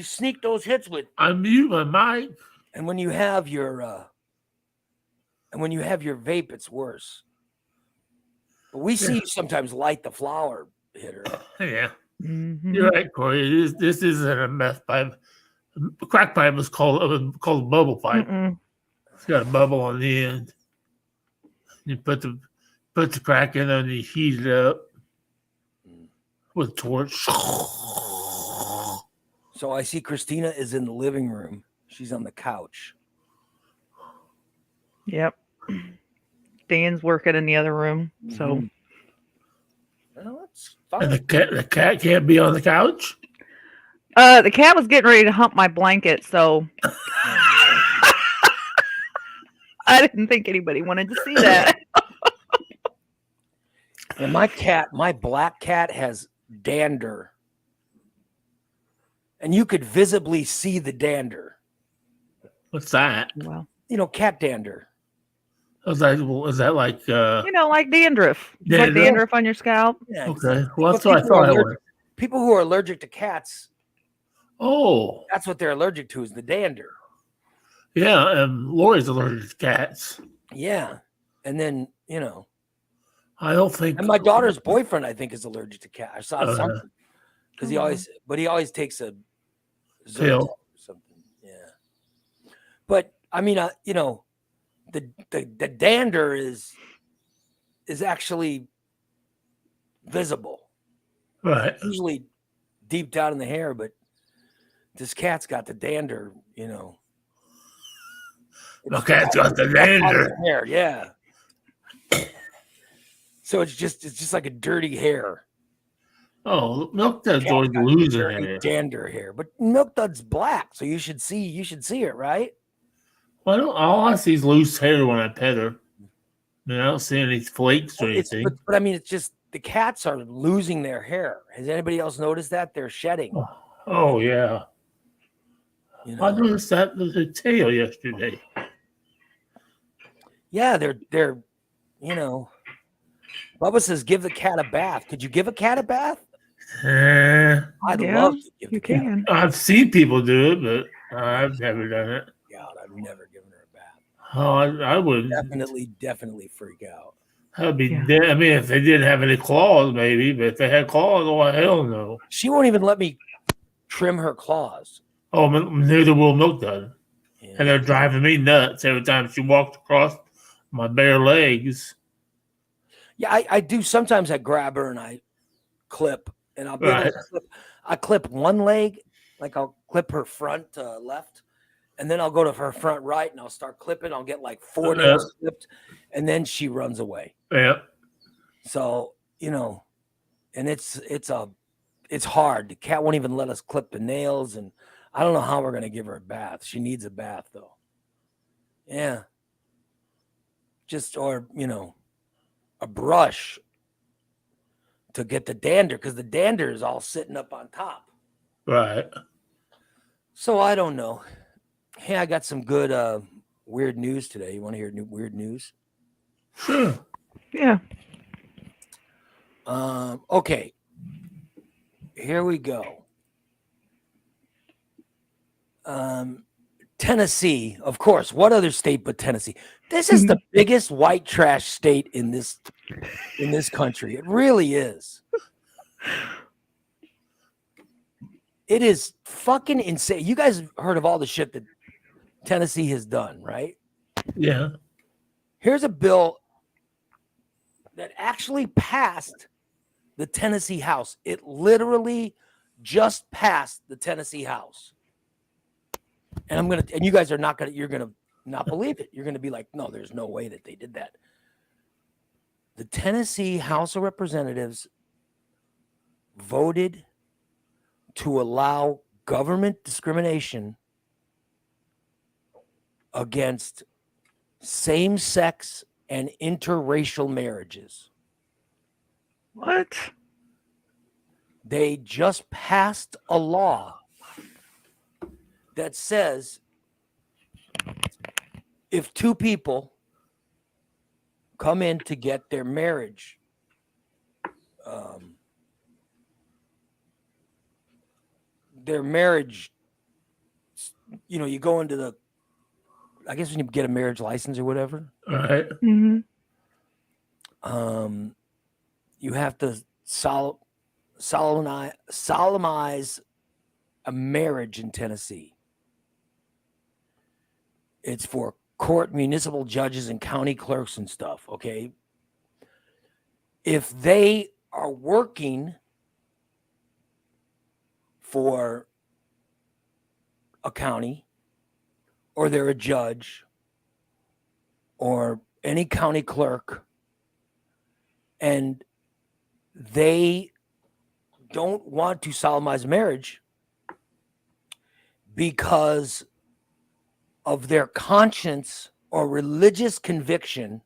sneak those hits with, I mute my mic. and when you have your vape, it's worse. But we see you sometimes light the flower hitter. Yeah, Mhm. you're right, Corey. This isn't a meth pipe. A crack pipe is called a bubble pipe. Mm-mm. It's got a bubble on the end. You put the crack in and you heat it up with a torch. So I see Christina is in the living room. She's on the couch. Yep. Dan's working in the other room. So Well, that's fine. And the cat can't be on the couch? the cat was getting ready to hump my blanket, so I didn't think anybody wanted to see that. And my black cat has dander. And you could visibly see the dander. What's that? Well, Cat dander. Is that like like dandruff. It's like Dandruff? dandruff on your scalp. Yeah, okay. Well, that's But what I people are thought it was. People who are allergic to cats, Oh, that's what they're allergic to is the dander. yeah. Lori's allergic to cats. Yeah. And then, I don't think. and my daughter's boyfriend, I think, is allergic to cats. I saw Uh, something. Because he always takes a Pill. Zyrtec or something. Yeah. But I mean, the dander is actually visible. Right. Usually deep down in the hair, but this cat's got the dander, The cat's got the dander. Hair, yeah. So it's just like a dirty hair. Oh, Milk Duds Cat's always got losing dirty hair. dander hair, but Milk Dud's black, so you should see it, right? Well, all I see is loose hair when I pet her. I don't see any flakes or anything. But I mean, it's just the cats are losing their hair. Has anybody else noticed that? They're shedding. Oh yeah. I noticed that with the tail yesterday. Yeah, they're Bubba says give the cat a bath. Could you give a cat a bath? I'd Yeah, love to give you the cat. can. I've seen people do it, but I've never done it. God, I've never given her a bath. Oh, I would Definitely freak out. That'd be Yeah. dead. I mean, if they didn't have any claws, maybe, but if they had claws, oh hell no. She won't even let me trim her claws. Oh, neither will Milk Dud. Yeah. And they're driving me nuts every time she walks across my bare legs. Yeah, I do. Sometimes I grab her and I clip, and I'll be able to clip one leg, like I'll clip her front left, and then I'll go to her front right, and I'll start clipping. I'll get like 4 nails clipped, and then she runs away. Yeah. So and it's hard. The cat won't even let us clip the nails, and I don't know how we're gonna give her a bath. She needs a bath though. Yeah. Or a brush to get the dander, because the dander is all sitting up on top. Right. So I don't know. Hey, I got some good weird news today. You want to hear weird news? Sure. Yeah. Okay. Here we go. Tennessee, of course. What other state but Tennessee? This is the biggest white trash state in this country. It really is. It is fucking insane. You guys heard of all the shit that Tennessee has done, right? Yeah. Here's a bill that actually passed the Tennessee House. It literally just passed the Tennessee House. And you guys are not gonna, you're gonna not believe it. You're gonna be like, no, there's no way that they did that. The Tennessee House of Representatives voted to allow government discrimination against same-sex and interracial marriages. What? They just passed a law that says if two people come in to get their marriage you go into the, I guess when you get a marriage license or whatever, All right. Mm-hmm. you have to solemnize a marriage in Tennessee. It's for court municipal judges and county clerks and stuff, okay, if they are working for a county, or they're a judge, or any county clerk, and they don't want to solemnize marriage because of their conscience or religious conviction,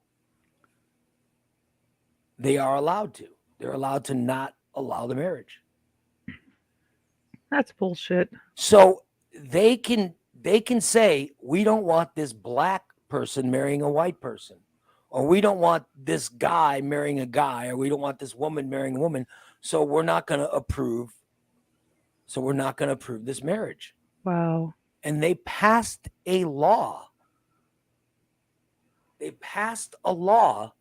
they are allowed to. They're allowed to not allow the marriage. That's bullshit. So they can say, we don't want this black person marrying a white person, or we don't want this guy marrying a guy, or we don't want this woman marrying a woman. So we're not going to approve. So we're not going to approve this marriage. Wow. And they passed a law. They passed a law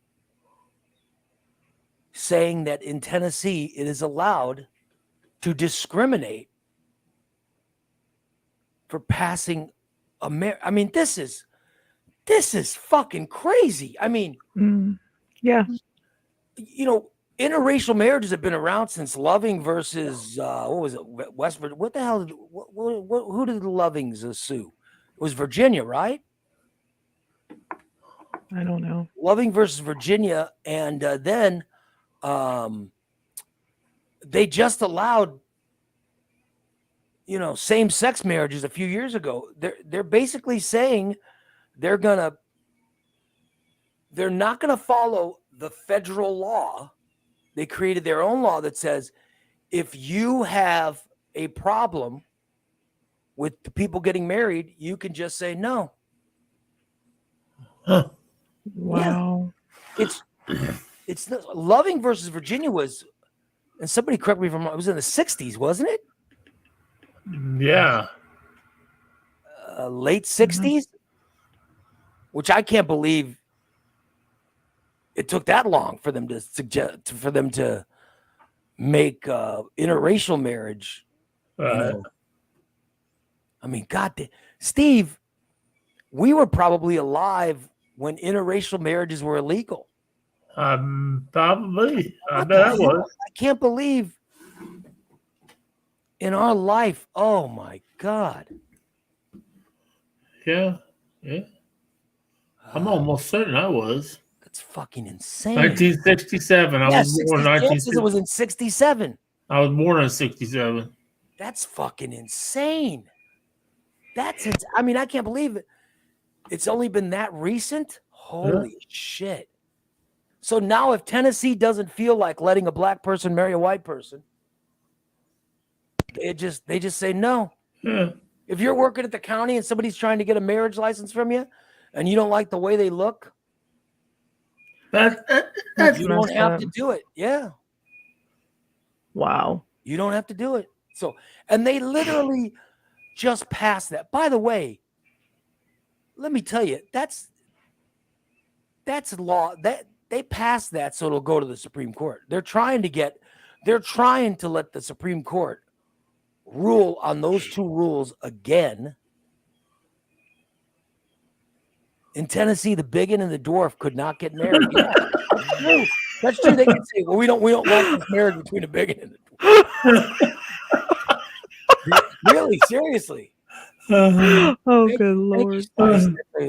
saying that in Tennessee, it is allowed to discriminate for passing a marriage. I mean, this is fucking crazy. I mean, yeah. You know, interracial marriages have been around since Loving versus what was it, West Virginia? What the hell? Who did the Lovings sue? It was Virginia, right? I don't know. Loving versus Virginia, and then they just allowed, you know, same-sex marriages a few years ago. They're basically saying they're not gonna follow the federal law. They created their own law that says if you have a problem with the people getting married, you can just say no. Huh. Wow. Yeah. It's Loving versus Virginia was, and somebody correct me if I'm wrong, it was in the 60s, wasn't it? Yeah. Late 60s, which I can't believe it took that long for them to make interracial marriage. You know? I mean, God, Steve, we were probably alive when interracial marriages were illegal. Probably. I bet I was. I can't believe in our life. Oh my God. Yeah. Yeah. I'm almost certain I was. That's fucking insane. 1967. I was born in 1967. It was in 67. I was born in 67. That's fucking insane. I mean, I can't believe it. It's only been that recent. Holy shit. So now if Tennessee doesn't feel like letting a black person marry a white person, they just say no. Yeah. If you're working at the county and somebody's trying to get a marriage license from you and you don't like the way they look, That's you don't have to do it. Yeah. Wow. You don't have to do it. So, and they literally just passed that. By the way, let me tell you, that's law. That they passed that so it'll go to the Supreme Court. They're trying to let the Supreme Court rule on those two rules again. In Tennessee, the bigot and the dwarf could not get married. Yeah, that's true. That's true. They can say, well, we don't want this marriage between a bigot and a dwarf. Really, seriously. Oh, good Lord.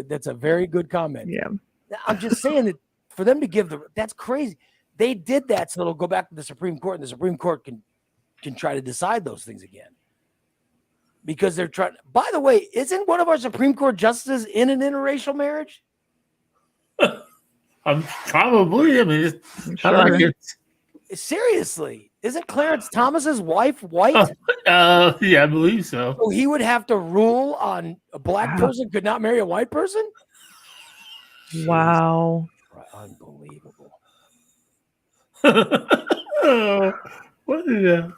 That's a very good comment. Yeah. I'm just saying that for them to that's crazy. They did that so it'll go back to the Supreme Court, and the Supreme Court can try to decide those things again. Because they're trying. By the way, isn't one of our Supreme Court justices in an interracial marriage? Probably. I mean, Sure. Seriously, isn't Clarence Thomas's wife white? Yeah, I believe so. So he would have to rule on a black person could not marry a white person? Wow. Unbelievable. What is that?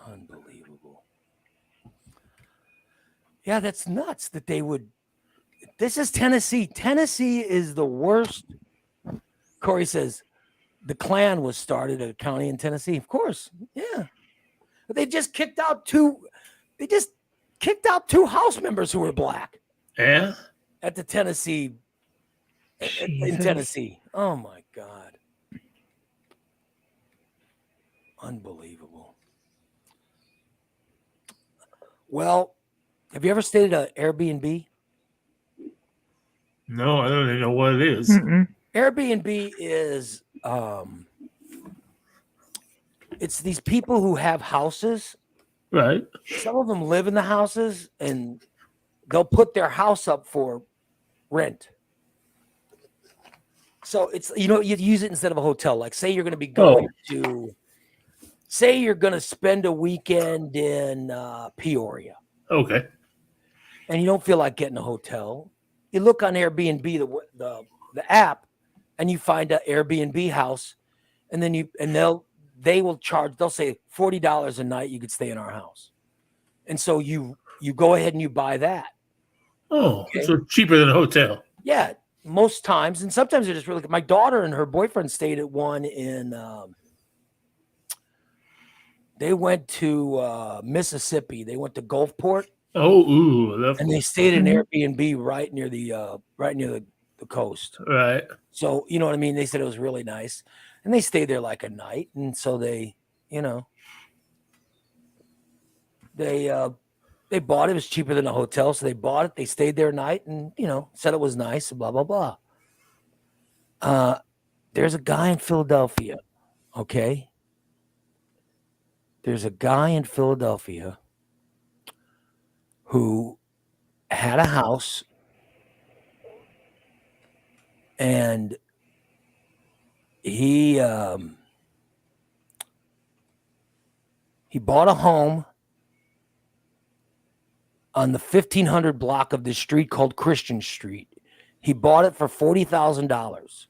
Unbelievable. Yeah, that's nuts that they would. This is Tennessee. Tennessee is the worst. Corey says the Klan was started at a county in Tennessee. Of course. Yeah. But they just kicked out two. They just kicked out 2 House members who were black. Yeah. At the Tennessee, in Jesus. Tennessee. Oh my God. Unbelievable. Well, have you ever stayed at an Airbnb? No, I don't even know what it is. Mm-mm. Airbnb is it's these people who have houses. Right. Some of them live in the houses and they'll put their house up for rent. So it's, you use it instead of a hotel. Like say you're going to be going say you're going to spend a weekend in Peoria. Okay. And you don't feel like getting a hotel. You look on Airbnb, the app, and you find an Airbnb house, and then they will charge. They'll say $40 a night. You could stay in our house, and so you go ahead and you buy that. Oh, okay. So cheaper than a hotel. Yeah, most times, and sometimes they're just really good. My daughter and her boyfriend stayed at one in. They went to Mississippi. They went to Gulfport. Oh, ooh, and they stayed in an Airbnb right near the coast. Right. So you know what I mean. They said it was really nice, and they stayed there like a night, and so they bought it. It was cheaper than a hotel, so they bought it. They stayed there a night, and said it was nice. Blah blah blah. There's a guy in Philadelphia. Okay. There's a guy in Philadelphia who had a house and he bought a home on the 1500 block of this street called Christian Street. He bought it for $40,000.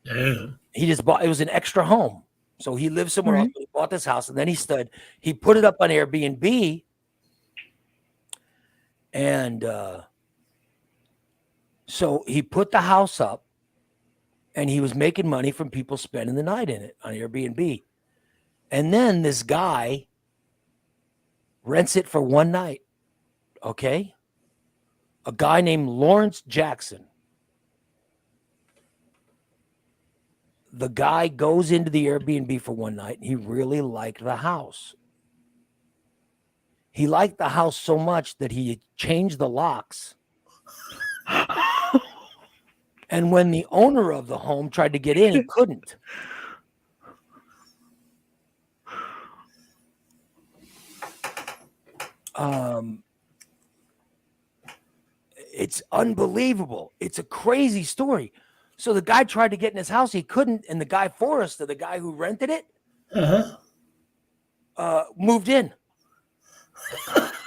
Damn. He just bought, it was an extra home. So he lived somewhere else, but he bought this house, and then he put it up on Airbnb. And so he put the house up, and he was making money from people spending the night in it on Airbnb. And then this guy rents it for one night. Okay. A guy named Lawrence Jackson. The guy goes into the Airbnb for one night, and he really liked the house. He liked the house so much that he changed the locks. And when the owner of the home tried to get in, he couldn't. It's unbelievable. It's a crazy story. So the guy tried to get in his house, he couldn't, and the guy Forrester, the guy who rented it, moved in.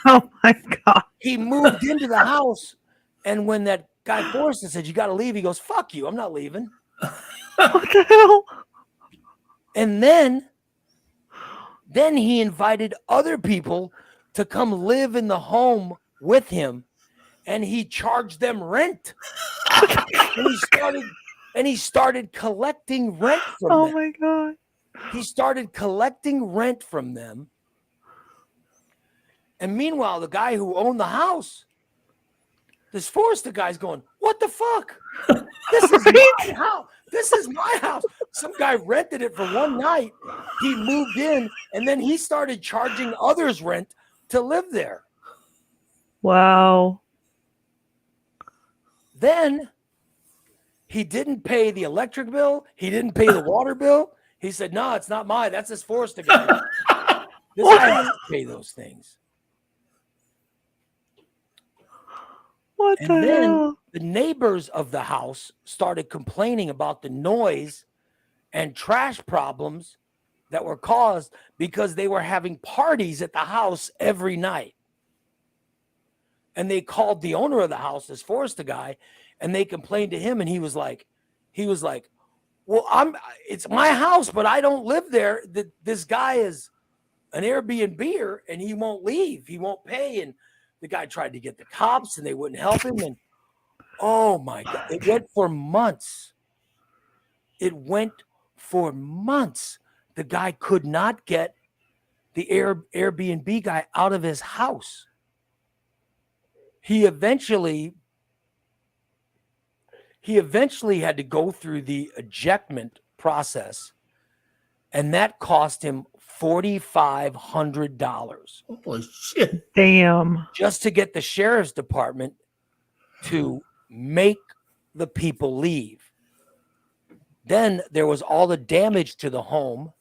Oh my God. He moved into the house, and when that guy Forrester said, "You got to leave," he goes, "Fuck you, I'm not leaving." What the hell? And then he invited other people to come live in the home with him, and he charged them rent. And he started collecting rent from them. Oh my God. He started collecting rent from them. And meanwhile, the guy who owned the house, this Forrester guy's going, "What the fuck? This is my house. This is my house." Some guy rented it for one night. He moved in, and then he started charging others rent to live there. Wow. Then he didn't pay the electric bill. He didn't pay the water bill. He said, "No, it's not mine. That's this Forrester guy." This guy didn't pay those things. What And the then hell? the neighbors of the house started complaining about the noise and trash problems that were caused because they were having parties at the house every night. And they called the owner of the house, this Forrester guy, and they complained to him, and he was like, "Well, it's my house, but I don't live there. This guy is an Airbnb-er, and he won't leave. He won't pay." And the guy tried to get the cops, and they wouldn't help him. And oh my God, it went for months. The guy could not get the Airbnb guy out of his house. he eventually had to go through the ejectment process, and that cost him $4,500 Holy shit. Damn. just to get the sheriff's department to make the people leave. Then there was all the damage to the home.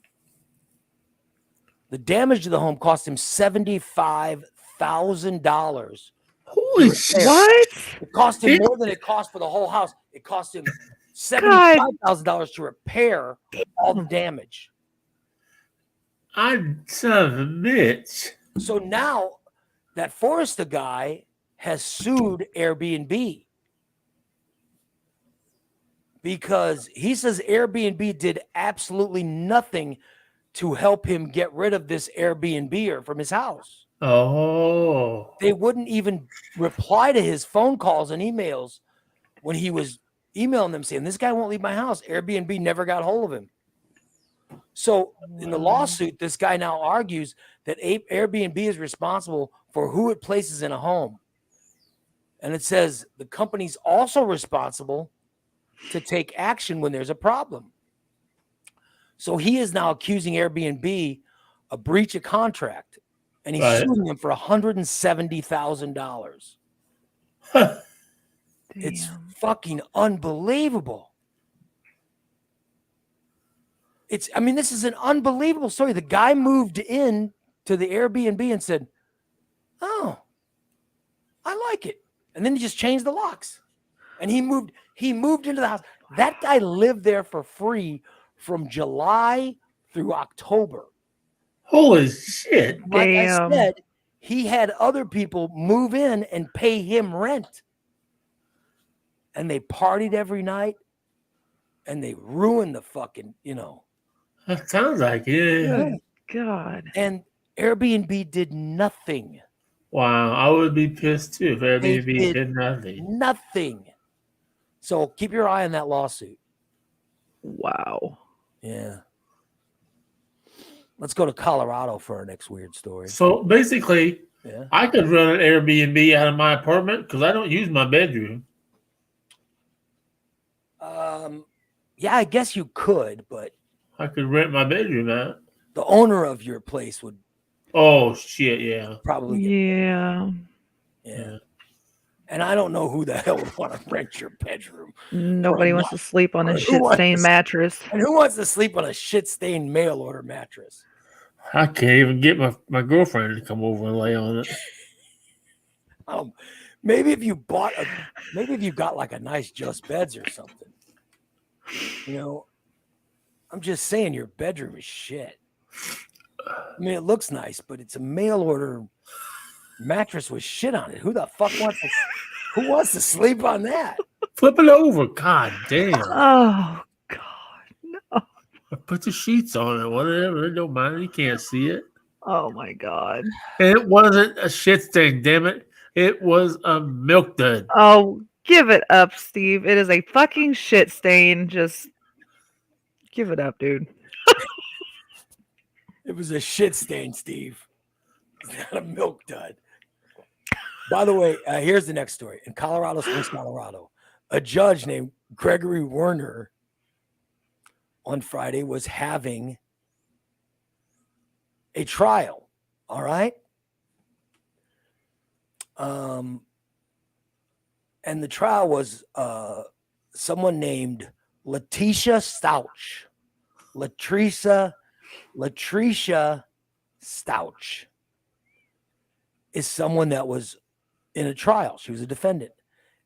The damage to the home cost him $75,000. Holy shit. What? It cost him more than it cost for the whole house. It cost him $75,000 to repair all the damage. Son of a bitch. So now that Forrester guy has sued Airbnb because he says Airbnb did absolutely nothing to help him get rid of this Airbnb-er from his house. Oh. They wouldn't even reply to his phone calls and emails when he was emailing them saying, this guy won't leave my house. Airbnb never got hold of him. So in the lawsuit, this guy now argues that Airbnb is responsible for who it places in a home. And it says the company's also responsible to take action when there's a problem. So he is now accusing Airbnb of breach of contract, and he's suing them for $170,000. It's fucking unbelievable. This is an unbelievable story. The guy moved in to the Airbnb and said, oh, I like it. And then he just changed the locks. And he moved into the house. That guy lived there for free from July through October. Holy shit. Like I said, he had other people move in and pay him rent. And they partied every night. And they ruined the fucking, That sounds like it. Good God. And Airbnb did nothing. Wow. I would be pissed too if Airbnb did nothing. Nothing. So keep your eye on that lawsuit. Wow. Yeah. Let's go to Colorado for our next weird story. So basically, Yeah. I could run an Airbnb out of my apartment because I don't use my bedroom. Yeah, I guess you could, but I could rent my bedroom out. the owner of your place would Oh shit, yeah. probably Yeah. yeah. And I don't know who the hell would want to rent your bedroom. Nobody wants to sleep on a Who shit wants stained to- mattress. And who wants to sleep on a shit-stained mail order mattress? I can't even get my girlfriend to come over and lay on it. Maybe if you got like a nice Just Beds or something. I'm just saying your bedroom is shit. I mean, it looks nice, but it's a mail order mattress with shit on it. Who the fuck wants to sleep on that? Flip it over. God damn. Oh God. No. Put the sheets on it, whatever. It don't matter. You can't see it. Oh my God. And it wasn't a shit stain, damn it. It was a milk dud. Oh, give it up, Steve. It is a fucking shit stain. Just give it up, dude. It was a shit stain, Steve. It's not a milk dud. By the way, here's the next story. In Colorado Springs, Colorado, a judge named Gregory Werner on Friday was having a trial. All right. And the trial was someone named Latricia Stouch. Latricia Stouch is someone that was in a trial. She was a defendant.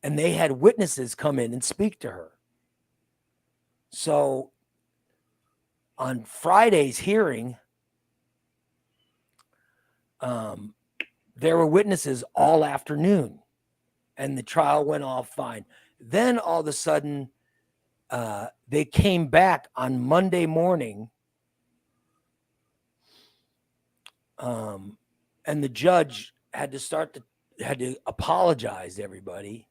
And they had witnesses come in and speak to her. So on Friday's hearing, there were witnesses all afternoon. And the trial went off fine. Then all of a sudden, they came back on Monday morning. And the judge had to apologize to everybody.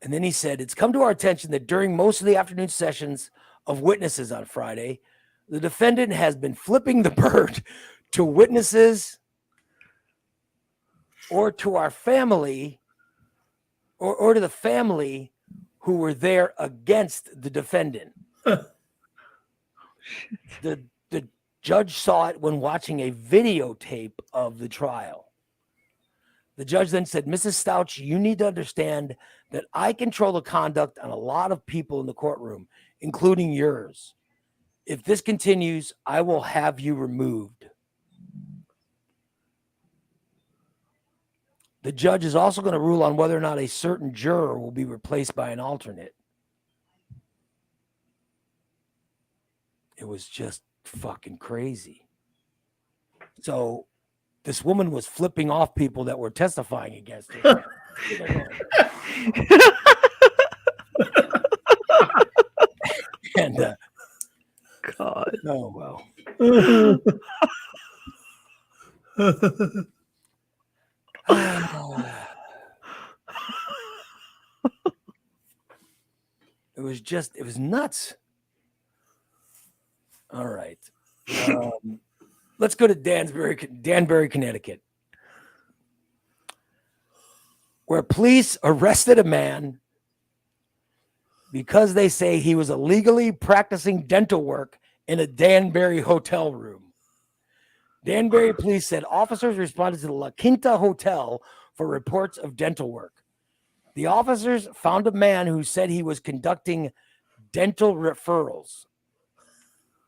And then he said, it's come to our attention that during most of the afternoon sessions of witnesses on Friday, the defendant has been flipping the bird to witnesses or to our family, or to the family who were there against the defendant. The judge saw it when watching a videotape of the trial. The judge then said, Mrs. Stouch, you need to understand that I control the conduct on a lot of people in the courtroom, including yours. If this continues, I will have you removed. The judge is also going to rule on whether or not a certain juror will be replaced by an alternate. It was just fucking crazy. So this woman was flipping off people that were testifying against her. And God. oh well. It was nuts. All right. Let's go to Danbury, Connecticut, where police arrested a man because they say he was illegally practicing dental work in a Danbury hotel room. Danbury police said officers responded to the La Quinta Hotel for reports of dental work. The officers found a man who said he was conducting dental referrals.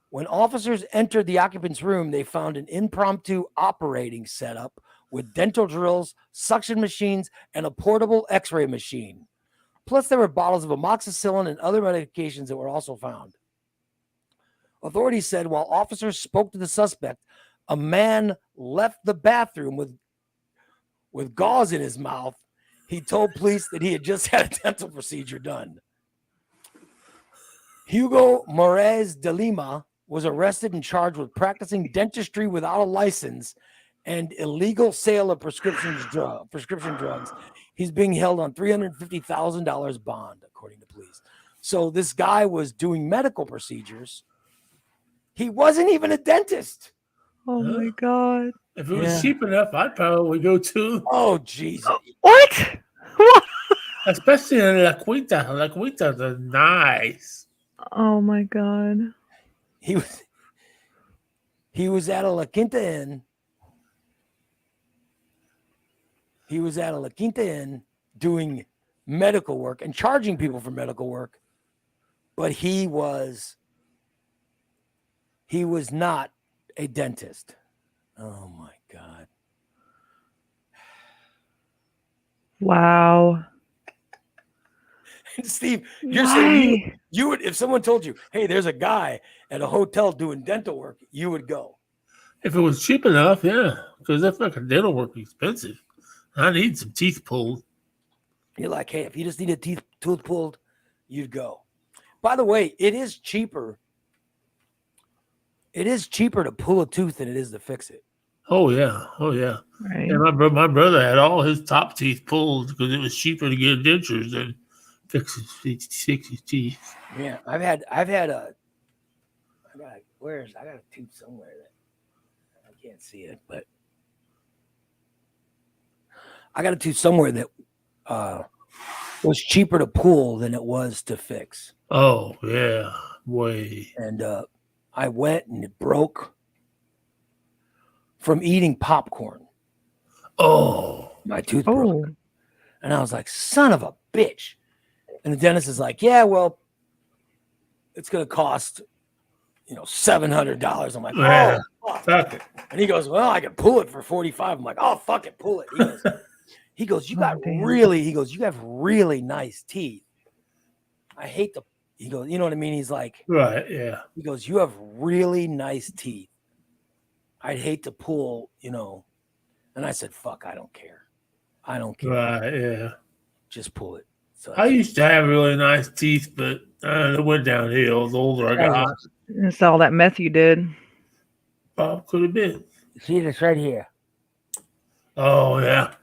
When officers entered the occupant's room, they found an impromptu operating setup with dental drills, suction machines, and a portable x-ray machine. Plus, there were bottles of amoxicillin and other medications that were also found. Authorities said while officers spoke to the suspect, a man left the bathroom with gauze in his mouth. He told police that he had just had a dental procedure done. Hugo Morez de Lima was arrested and charged with practicing dentistry without a license and illegal sale of prescription drugs. He's being held on $350,000 bond, according to police. So this guy was doing medical procedures. He wasn't even a dentist. Oh my God. If it was cheap enough, I'd probably go too. Oh, Jesus. What? What? Especially in La Quinta. La Quinta's are nice. Oh my God. He was at a La Quinta Inn. He was at a La Quinta Inn doing medical work and charging people for medical work, but he was not a dentist. Oh my God. Wow. Steve, you're saying you would, if someone told you, hey, there's a guy at a hotel doing dental work, you would go. If it was cheap enough, yeah. Because that fucking dental work is expensive. I need some teeth pulled. You're like, hey, if you just need a tooth pulled, you'd go. By the way, it is cheaper. It is cheaper to pull a tooth than it is to fix it. Oh, yeah. Oh, yeah. Right. And my brother had all his top teeth pulled because it was cheaper to get dentures than fix his teeth. Yeah, I got a tooth somewhere that I can't see it, but I got a tooth somewhere that was cheaper to pull than it was to fix. Oh, yeah. Way. And I went and it broke from eating popcorn. Oh. My tooth broke. And I was like, son of a bitch. And the dentist is like, yeah, well, it's going to cost, $700. I'm like, yeah. Oh, fuck it. And he goes, well, I can pull it for $45. I'm like, oh, fuck it, pull it. He goes, you have really nice teeth. I hate he goes, you know what I mean? He's like, right, yeah. He goes, you have really nice teeth. I'd hate to pull, And I said, fuck, I don't care. Right, yeah. Just pull it. So I used to have really nice teeth, but it went downhill the older I got. It's all that meth you did. Could have been. See this right here. Oh, yeah.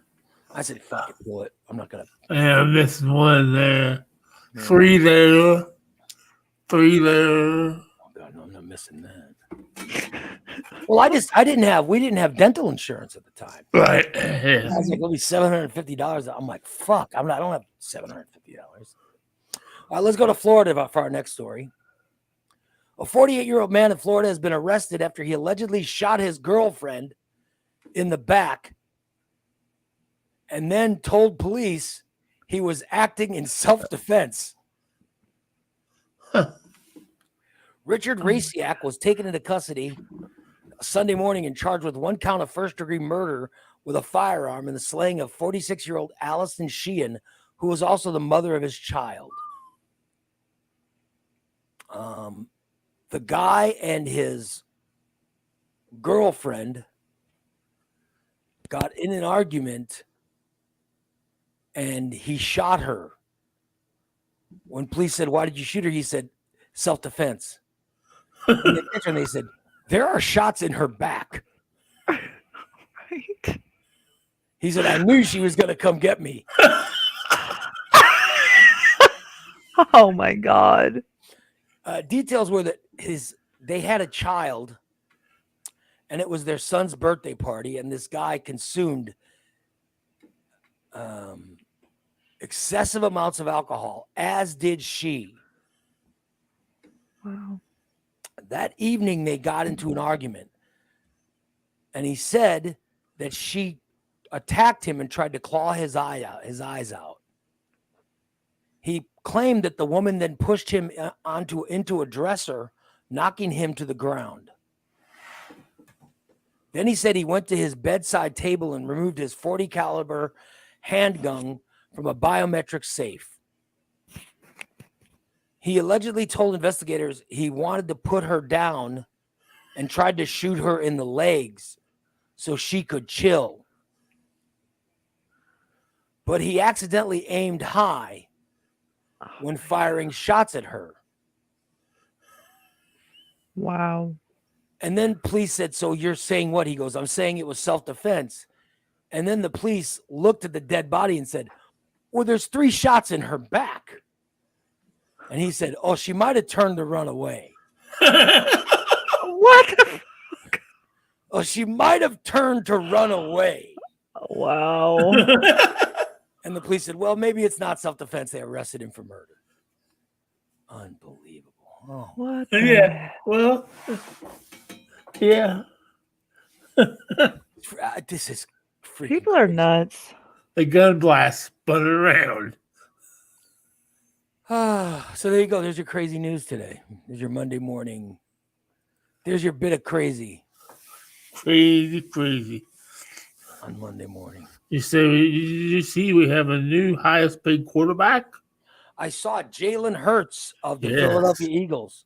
I said, fuck it, pull it. I'm not going to. Yeah, I'm missing one there. Yeah. Three there. Oh, God, no, I'm not missing that. Well, we didn't have dental insurance at the time. Right. I Yeah. was like, it'll be $750. I'm like, fuck, I don't have $750. All right, let's go to Florida for our next story. A 48-year-old man in Florida has been arrested after he allegedly shot his girlfriend in the back and then told police he was acting in self-defense. Huh. Richard Raciak was taken into custody Sunday morning and charged with 1 count of first-degree murder with a firearm in the slaying of 46-year-old Allison Sheehan, who was also the mother of his child. The guy and his girlfriend got in an argument and he shot her. When police said, "Why did you shoot her?" he said, "Self-defense." And they said, "There are shots in her back." Right. He said, "I knew she was going to come get me." Oh my God. Details were that they had a child, and it was their son's birthday party, and this guy consumed excessive amounts of alcohol, as did she. Wow. That evening, they got into an argument, and he said that she attacked him and tried to claw his eyes out. He claimed that the woman then pushed him into a dresser, knocking him to the ground. Then he said he went to his bedside table and removed his .40 caliber handgun from a biometric safe. He allegedly told investigators he wanted to put her down and tried to shoot her in the legs so she could chill. But he accidentally aimed high when firing shots at her. Wow. And then police said, "So you're saying what?" He goes, "I'm saying it was self-defense." And then the police looked at the dead body and said, "Well, there's 3 shots in her back." And he said, "Oh, she might have turned to run away." What the "Oh, she might have turned to run away." Wow. And the police said, "Well, maybe it's not self-defense. They arrested him for murder." Unbelievable. Oh. What the Yeah. Well. Yeah. This is freaking People are crazy. nuts. The gun blast spun around. So there you go. There's your crazy news today. There's your Monday morning. There's your bit of crazy Crazy. on Monday morning. You see we have a new highest paid quarterback? I saw Jalen Hurts of the Yes. Philadelphia Eagles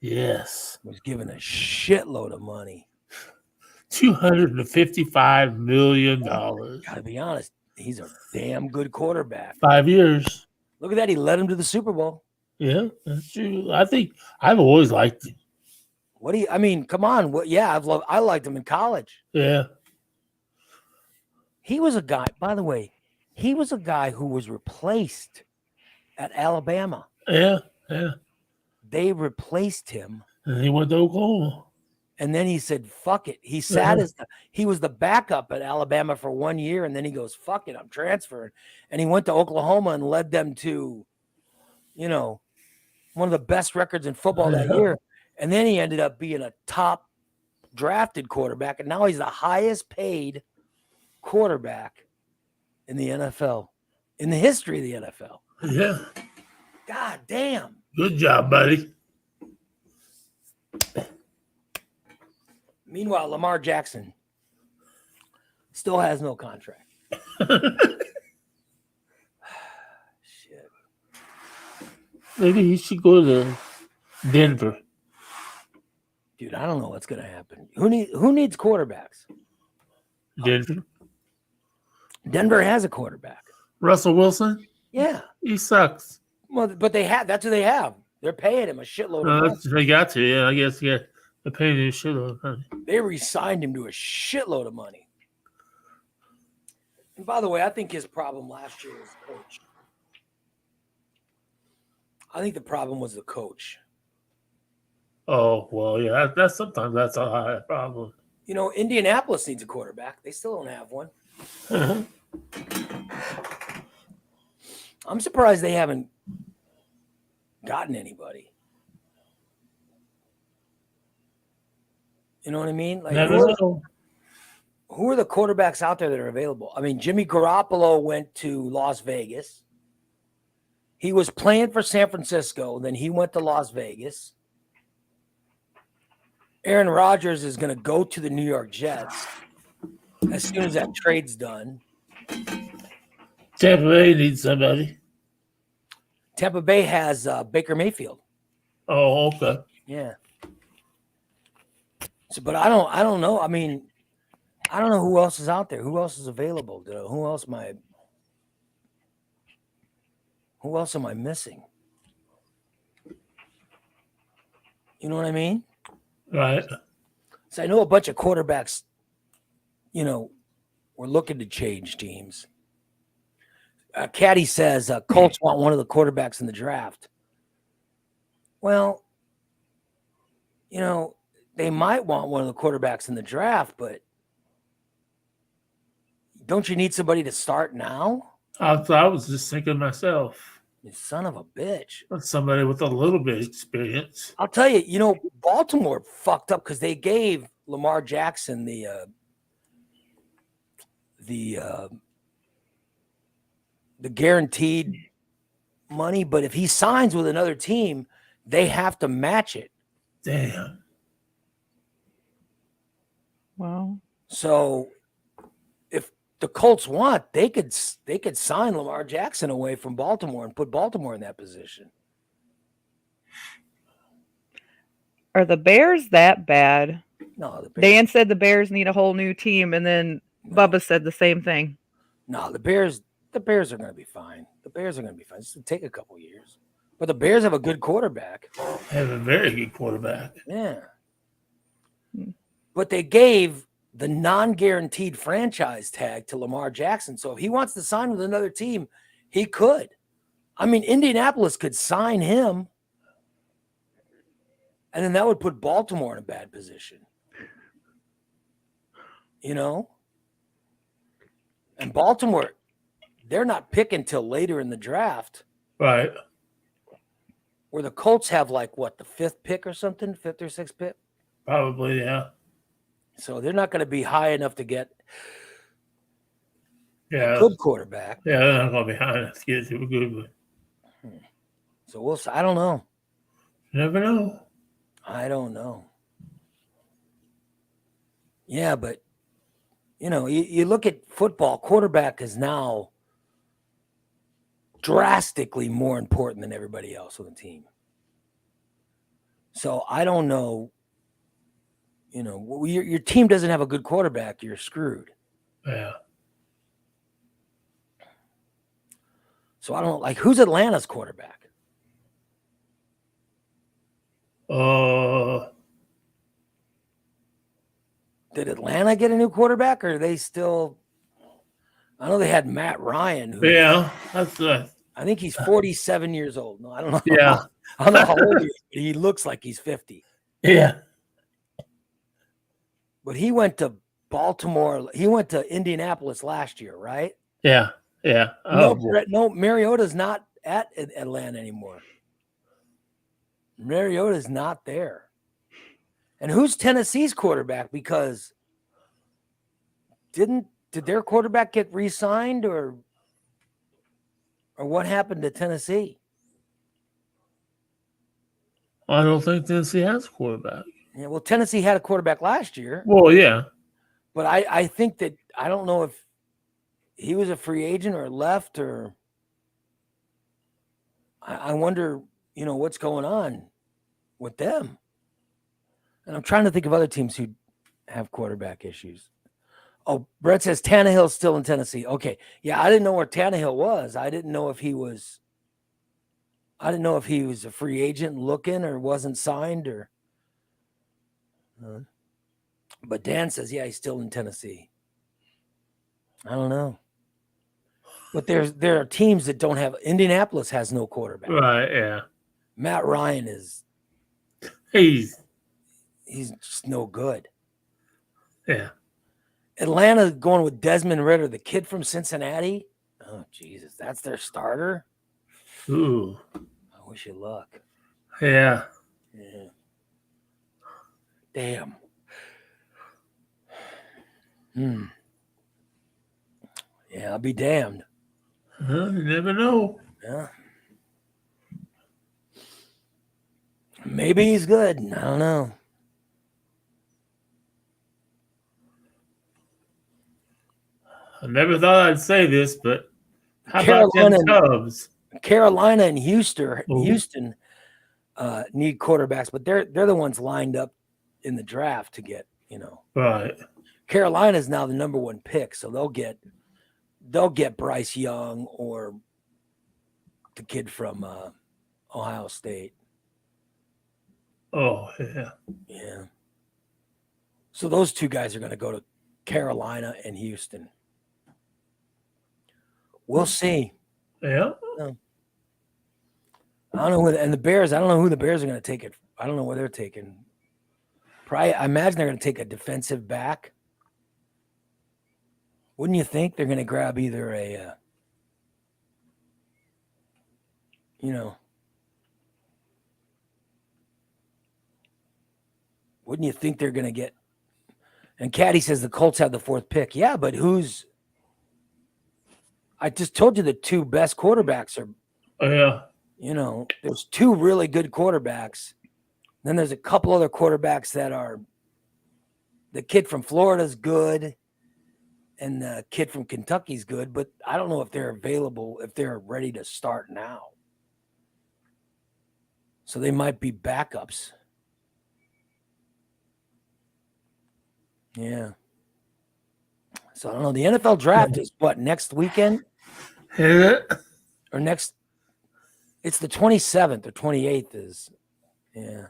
Yes. was given a shitload of money. $255 million. Gotta be honest, he's a damn good quarterback. 5 years. Look at that. He led him to the Super Bowl. Yeah, that's true. I think I've always liked him. Come on. I liked him in college. Yeah. He was a guy, by the way, he was a guy who was replaced at Alabama. Yeah. They replaced him. And he went to Oklahoma. And then he said, fuck it. He sat he was the backup at Alabama for 1 year. And then he goes, fuck it, I'm transferring. And he went to Oklahoma and led them to, one of the best records in football that year. And then he ended up being a top drafted quarterback. And now he's the highest paid quarterback in the NFL, in the history of the NFL. Yeah. God damn. Good job, buddy. Meanwhile, Lamar Jackson still has no contract. Shit. Maybe he should go to Denver. Dude, I don't know what's going to happen. Who needs quarterbacks? Denver. Denver has a quarterback. Russell Wilson? Yeah. He sucks. Well, but that's who they have. They're paying him a shitload of money. They got to, yeah. I guess, yeah. They're paying him a shitload of money. They re-signed him to a shitload of money. And by the way, I think his problem last year was the coach. I think the problem was the coach. Oh, well, yeah. That's sometimes that's a high problem. You know, Indianapolis needs a quarterback. They still don't have one. I'm surprised they haven't gotten anybody. You know what I mean? Like, who are the quarterbacks out there that are available? I mean, Jimmy Garoppolo went to Las Vegas. He was playing for San Francisco. Then he went to Las Vegas. Aaron Rodgers is going to go to the New York Jets as soon as that trade's done. Tampa Bay needs somebody. Tampa Bay has Baker Mayfield. Oh, okay. Yeah. So, but I don't know. I mean, I don't know who else is out there. Who else is available? Who else am I missing? You know what I mean? Right. So I know a bunch of quarterbacks, we're looking to change teams. Caddy says Colts want one of the quarterbacks in the draft. Well, they might want one of the quarterbacks in the draft, but don't you need somebody to start now? I was just thinking myself. You son of a bitch. Somebody with a little bit of experience. I'll tell you, Baltimore fucked up because they gave Lamar Jackson the guaranteed money, but if he signs with another team, they have to match it. Damn. Wow. So if the Colts want, they could sign Lamar Jackson away from Baltimore and put Baltimore in that position. Are the Bears that bad? No, the Bears, Dan said the Bears need a whole new team, and then Bubba said the same thing. No, the Bears are going to be fine. The Bears are going to be fine. It's going to take a couple years. But the Bears have a good quarterback. They have a very good quarterback. Yeah. But they gave the non-guaranteed franchise tag to Lamar Jackson. So if he wants to sign with another team, he could. I mean, Indianapolis could sign him. And then that would put Baltimore in a bad position. And Baltimore, they're not picking till later in the draft. Right. Where the Colts have the 5th pick or something, 5th or 6th pick. Probably, yeah. So they're not going to be high enough to get a good quarterback. Yeah, they're not going to be high enough to get to a good one. So we'll see. I don't know. You never know. I don't know. Yeah, but you look at football, quarterback is now drastically more important than everybody else on the team. So I don't know. Your team doesn't have a good quarterback, you're screwed. Yeah. So I don't know, who's Atlanta's quarterback? Did Atlanta get a new quarterback, or are they still? I know they had Matt Ryan. Yeah, that's. I think he's 47 years old. No, I don't know. Yeah, I don't know how old he is. But he looks like he's 50. Yeah. But he went to Baltimore. He went to Indianapolis last year, right? Yeah. No, Mariota's not at Atlanta anymore. Mariota's not there. And who's Tennessee's quarterback? Because did their quarterback get re-signed, or what happened to Tennessee? I don't think Tennessee has a quarterback. Yeah, well, Tennessee had a quarterback last year. Well, yeah. But I think that I don't know if he was a free agent or left, or I wonder, what's going on with them. And I'm trying to think of other teams who have quarterback issues. Oh, Brett says Tannehill's still in Tennessee. Okay. Yeah, I didn't know where Tannehill was. I didn't know if he was a free agent looking or wasn't signed, or. But Dan says, yeah, he's still in Tennessee. I don't know. But there are teams that don't have. Indianapolis has no quarterback. Right, yeah. Matt Ryan is. He's He's just no good. Yeah. Atlanta going with Desmond Ritter, the kid from Cincinnati. Oh, Jesus. That's their starter? Ooh. I wish you luck. Yeah. Yeah. Damn. Yeah, I'll be damned. You never know. Yeah. Maybe he's good. I don't know. I never thought I'd say this, but how about them Cubs? Carolina and Houston Ooh. Need quarterbacks, but they're the ones lined up in the draft to get, Right. Carolina's now the number 1 pick, so they'll get Bryce Young or the kid from Ohio State. Oh, yeah. Yeah. So those 2 guys are going to go to Carolina and Houston. We'll see. Yeah. I don't know and the Bears, I don't know who the Bears are going to take it. I don't know where they're taking. Probably, I imagine they're going to take a defensive back. Wouldn't you think they're going to grab either a, wouldn't you think they're going to get, and Caddy says the Colts have the 4th pick. Yeah, but I just told you the 2 best quarterbacks are, there's 2 really good quarterbacks. Then there's a couple other quarterbacks that are, the kid from Florida's good and the kid from Kentucky's good, but I don't know if they're available, if they're ready to start now. So they might be backups. Yeah. So I don't know. The NFL draft is what, next weekend? Is it? Or next? It's the 27th or 28th is. Yeah.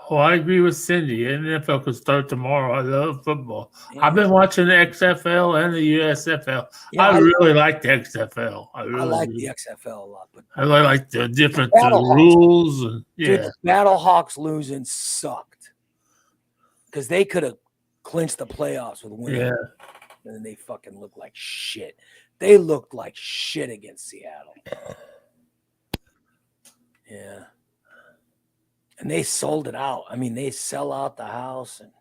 Oh, I agree with Cindy. NFL could start tomorrow. I love football. Yeah. I've been watching the XFL and the USFL. Yeah, I really like the XFL. I like the XFL a lot, but I really like the different Battlehawks. rules. Dude, the Battlehawks losing sucked because they could have clinched the playoffs with winning. Yeah. And then they fucking looked like shit. They looked like shit against Seattle. Yeah. And they sold it out. I mean, they sell out the house. And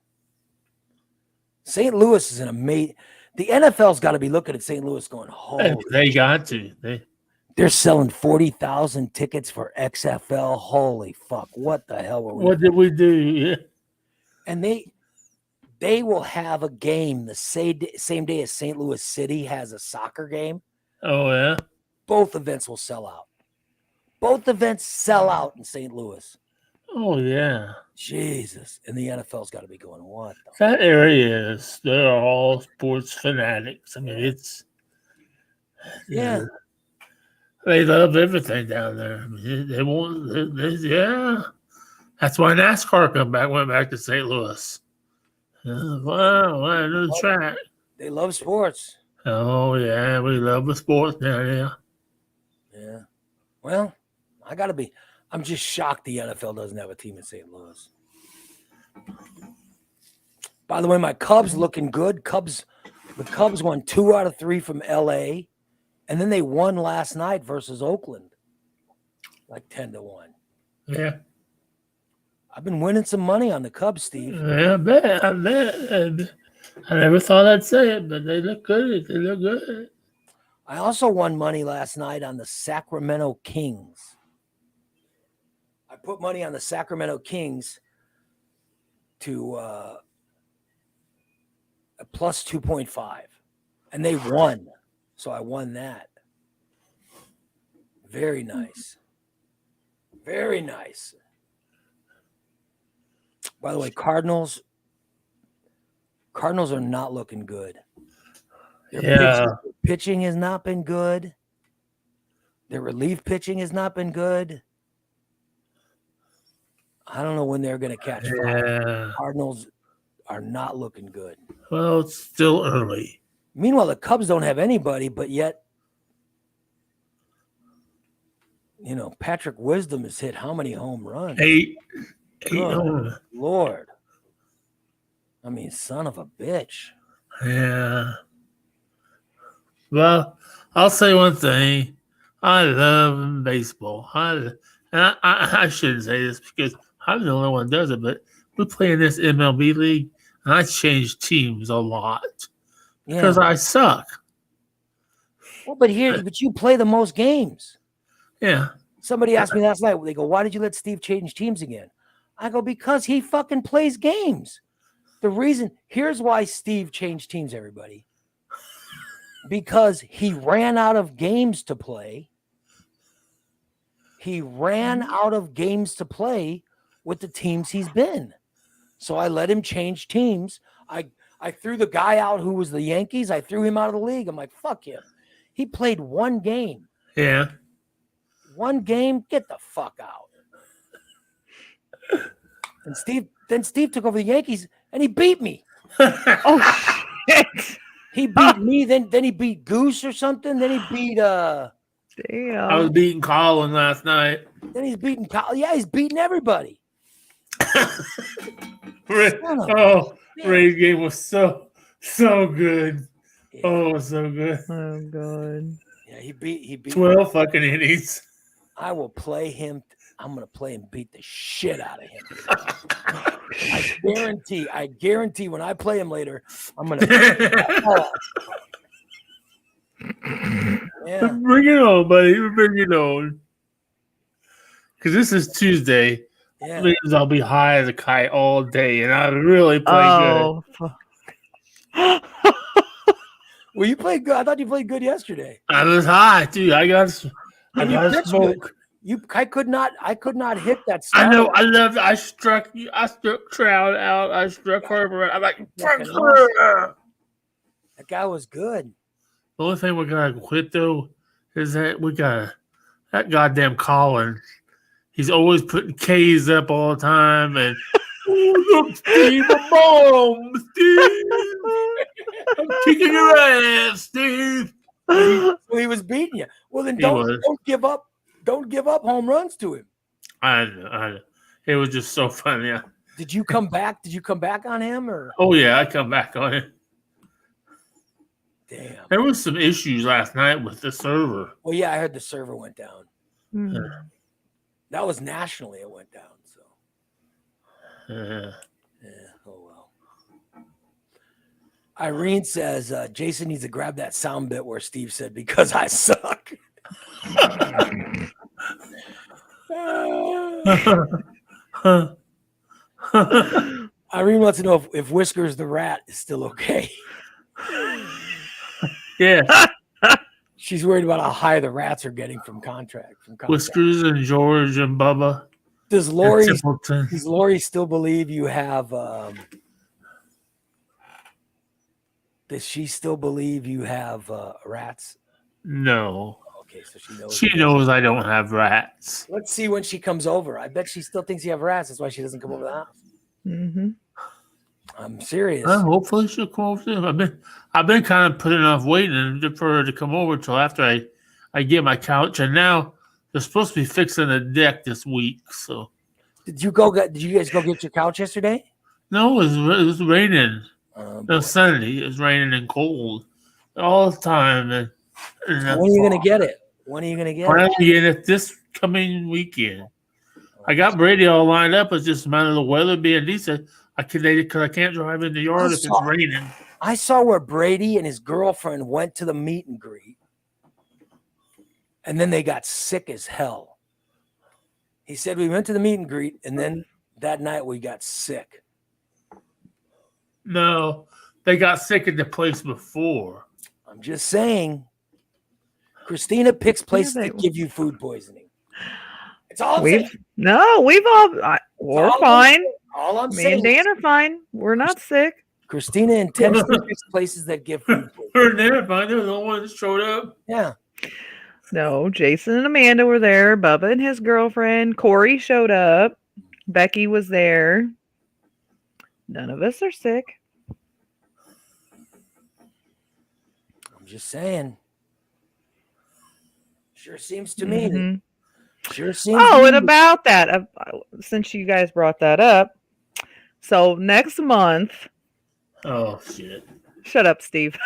St. Louis is an amazing. The NFL's got to be looking at St. Louis going, holy. They got to. They're selling 40,000 tickets for XFL. Holy fuck. What the hell were we What did we do? Yeah. And they will have a game the same day as St. Louis City has a soccer game. Oh, yeah? Both events will sell out. Both events sell out in St. Louis. Oh, yeah. Jesus. And the NFL's got to be going, what the That area is, they're all sports fanatics. I mean, it's. Yeah. They love everything down there. I mean, they won't. Yeah. That's why NASCAR went back to St. Louis. Wow, what a new track. They love sports. Oh, yeah. We love the sports down there. Yeah. Well, I'm just shocked the NFL doesn't have a team in St. Louis. By the way, my Cubs looking good. The Cubs won 2 out of 3 from LA, and then they won last night versus Oakland, like 10-1. Yeah. I've been winning some money on the Cubs, Steve. Yeah, I bet. I never thought I'd say it, but they look good. They look good. I also won money last night on the Sacramento Kings. I put money on the Sacramento Kings to a plus 2.5, and they won. So I won that. Very nice. Very nice. By the way, Cardinals are not looking good. Their pitching has not been good. Their relief pitching has not been good. I don't know when they're going to catch fire. Cardinals are not looking good. Well, it's still early. Meanwhile, the Cubs don't have anybody, but yet, Patrick Wisdom has hit how many home runs? 8. Good Lord. I mean, son of a bitch. Yeah. Well, I'll say one thing. I love baseball. I shouldn't say this because I'm the only one that does it, but we play in this MLB league, and I change teams a lot because I suck. Well, but you play the most games. Yeah. Somebody asked me last night, they go, why did you let Steve change teams again? I go, because he fucking plays games. Here's why Steve changed teams, everybody. Because he ran out of games to play. He ran out of games to play with the teams he's been. So I let him change teams. I threw the guy out who was the Yankees. I threw him out of the league. I'm like, fuck him. He played one game. Yeah. One game, get the fuck out. And Steve took over the Yankees and he beat me. Oh shit. He beat me, then he beat Goose or something. Then he beat Damn. I was beating Colin last night. Then he's beating he's beating everybody. Ray's game was so good. Yeah. Oh, so good. Oh god. Yeah, he beat 12 fucking innings. I will play him. I'm gonna play and beat the shit out of him. I guarantee when I play him later, I'm gonna yeah. Bring it on, buddy. Bring it on. Because this is Tuesday. Yeah. Means I'll be high as a kite all day, and I really play good. Well, you played good. I thought you played good yesterday. I was high too. I got smoke. I could not hit that. I know. I struck you. I struck Trout out. I struck Harper. I'm like, that guy was good. The only thing we gotta quit though is that we got that goddamn Colin. He's always putting K's up all the time, and look, Steve, a bomb, Steve. I'm kicking your ass, Steve. Well, he was beating you. Well, then don't give up. Don't give up home runs to him. I know. It was just so funny. Yeah. Did you come back? Did you come back on him or? Oh yeah, I come back on it. Damn. There was some issues last night with the server. Well, yeah, I heard the server went down. Mm. That was nationally. It went down. So. Yeah. Oh well. Irene says Jason needs to grab that sound bit where Steve said because I suck. Irene wants to know if Whiskers the rat is still okay. Yeah. She's worried about how high the rats are getting from contract. Whiskers and George and Bubba. Does Lori still believe you have? Does she still believe you have rats? No. Okay, so she knows. She knows I don't have rats. Let's see when she comes over. I bet she still thinks you have rats. That's why she doesn't come over the house. Mm-hmm. I'm serious. Hopefully she'll come over too. I've been kind of putting off waiting for her to come over till after I get my couch, and now they're supposed to be fixing the deck this week. So did you guys go get your couch yesterday? No, it was raining. No, Sunday it was raining and cold all the time. And when are you gonna get it? When are you gonna get it? I'm getting it this coming weekend. I got Brady all lined up. It's just a matter of the weather being decent. Because I can't drive in the yard if it's raining. I saw where Brady and his girlfriend went to the meet and greet, and then they got sick as hell. He said we went to the meet and greet, and then that night we got sick. No, they got sick at the place before. I'm just saying. Christina picks places that give you food poisoning. It's all we're fine. All I'm Me saying. and Dan are fine. We're not sick. Christina intentionally picks places that give food poisoning. Her and they're fine. They're the only ones that showed up. Yeah. No, Jason and Amanda were there. Bubba and his girlfriend. Corey showed up. Becky was there. None of us are sick. I'm just saying. Sure seems to me. Mm-hmm. Sure seems. Oh, and about that, since you guys brought that up, so next month Oh shit. Shut up, Steve.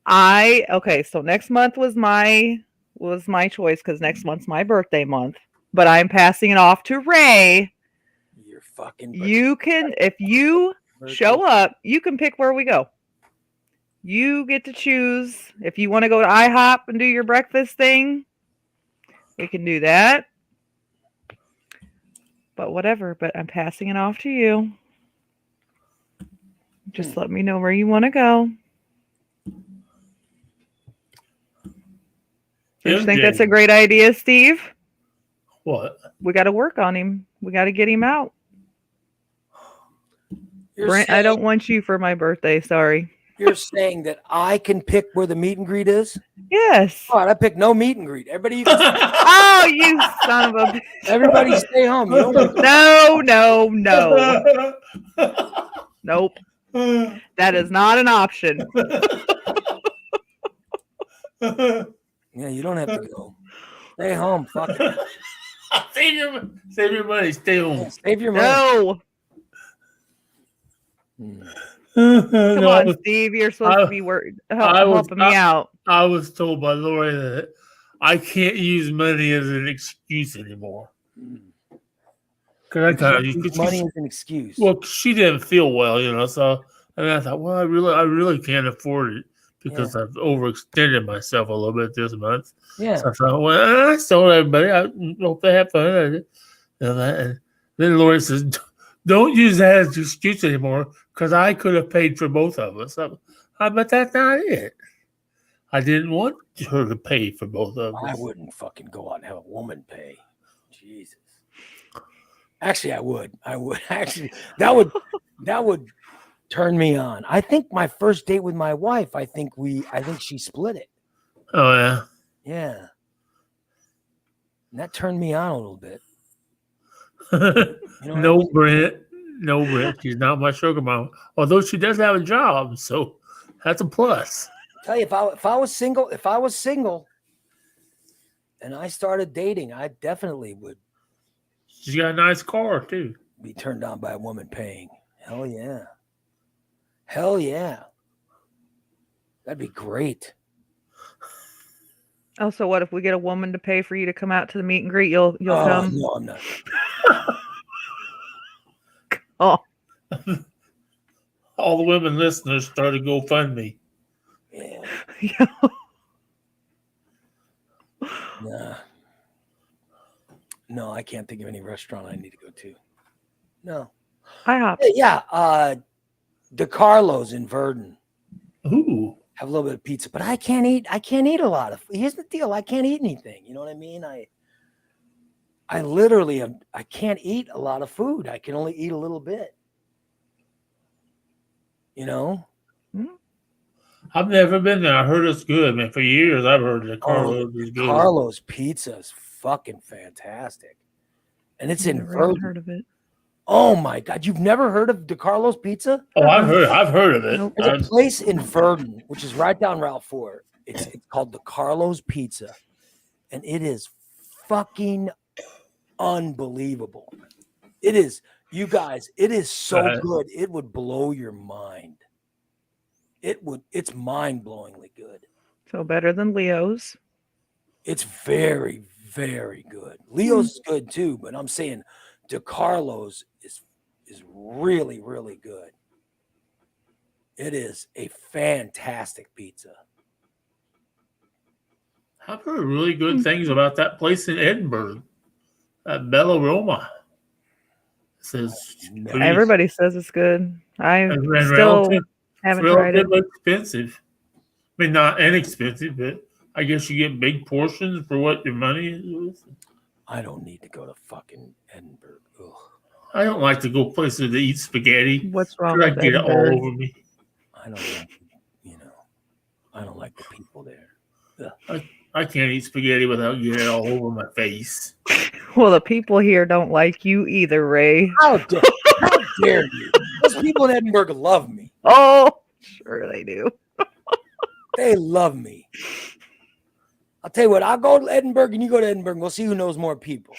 So next month was my choice because next month's my birthday month. But I'm passing it off to Ray. You're fucking. You can, if you show up, you can pick where we go. You get to choose if you want to go to IHOP and do your breakfast thing. We can do that. But whatever. But I'm passing it off to you. Just let me know where you want to go. You think that's a great idea, Steve? What? We got to work on him. We got to get him out. Brent, I don't want you for my birthday. Sorry. You're saying that I can pick where the meet and greet is? Yes. All right, I pick no meet and greet. Everybody, oh, you son of a bitch. Everybody stay home. You don't No. Nope. That is not an option. Yeah, you don't have to go. Stay home. Fuck it. Save your money. Stay home. Yeah, save your money. No. Come on, Steve. You're supposed to be helping me out. I was told by Lori that I can't use money as an excuse anymore. Because I use money as an excuse. Well, she didn't feel well, so I thought, well, I really can't afford it because I've overextended myself a little bit this month. Yeah. So I thought, well, I told everybody, I hope they have fun. And then Lori says, don't use that as an excuse anymore because I could have paid for both of us. But that's not it. I didn't want her to pay for both of us. I wouldn't fucking go out and have a woman pay. Jesus. Actually, I would. Actually, that would turn me on. I think my first date with my wife, I think she split it. Oh yeah. Yeah. And that turned me on a little bit. No, Brent. She's not my sugar mama. Although she does have a job, so that's a plus. Tell you, if I was single, and I started dating, I definitely would. She's got a nice car too. Be turned on by a woman paying. Hell yeah. Hell yeah. That'd be great. Oh, so what if we get a woman to pay for you to come out to the meet and greet? You'll come? No, I'm not. Oh. All the women listeners started GoFundMe. Yeah. Yeah. No, I can't think of any restaurant I need to go to. No. IHOP. Yeah. DeCarlo's in Verdon. Ooh. Have a little bit of pizza, but I can't eat a lot of. Here's the deal: I can't eat anything. You know what I mean? I literally I can't eat a lot of food. I can only eat a little bit. You know. I've never been there. I heard it's good, man. For years, I've heard that Carlos is good. Carlos pizza is fucking fantastic, and it's in Verdon. Heard of it? Oh my God! You've never heard of DeCarlo's Pizza? Oh, I've heard of it. There's a place in Verdon, which is right down Route 4. It's called DeCarlo's Pizza, and it is fucking unbelievable. It is, you guys. It is so good. It would blow your mind. It's mind-blowingly good. So better than Leo's. It's very, very good. Leo's is good too, but I'm saying DeCarlo's is really, really good. It is a fantastic pizza. I've heard really good things about that place in Edinburgh, at Bella Roma. Everybody says it's good. I still haven't tried it. Expensive. I mean, not inexpensive, but I guess you get big portions for what your money is. I don't need to go to fucking Edinburgh. Ugh. I don't like to go places to eat spaghetti. What's wrong with get Edinburgh? It all over me. I don't like the people there. I can't eat spaghetti without getting it all over my face. Well, the people here don't like you either, Ray. How dare you? Those people in Edinburgh love me. Oh, sure they do. They love me. I'll tell you what, I'll go to Edinburgh and you go to Edinburgh and we'll see who knows more people.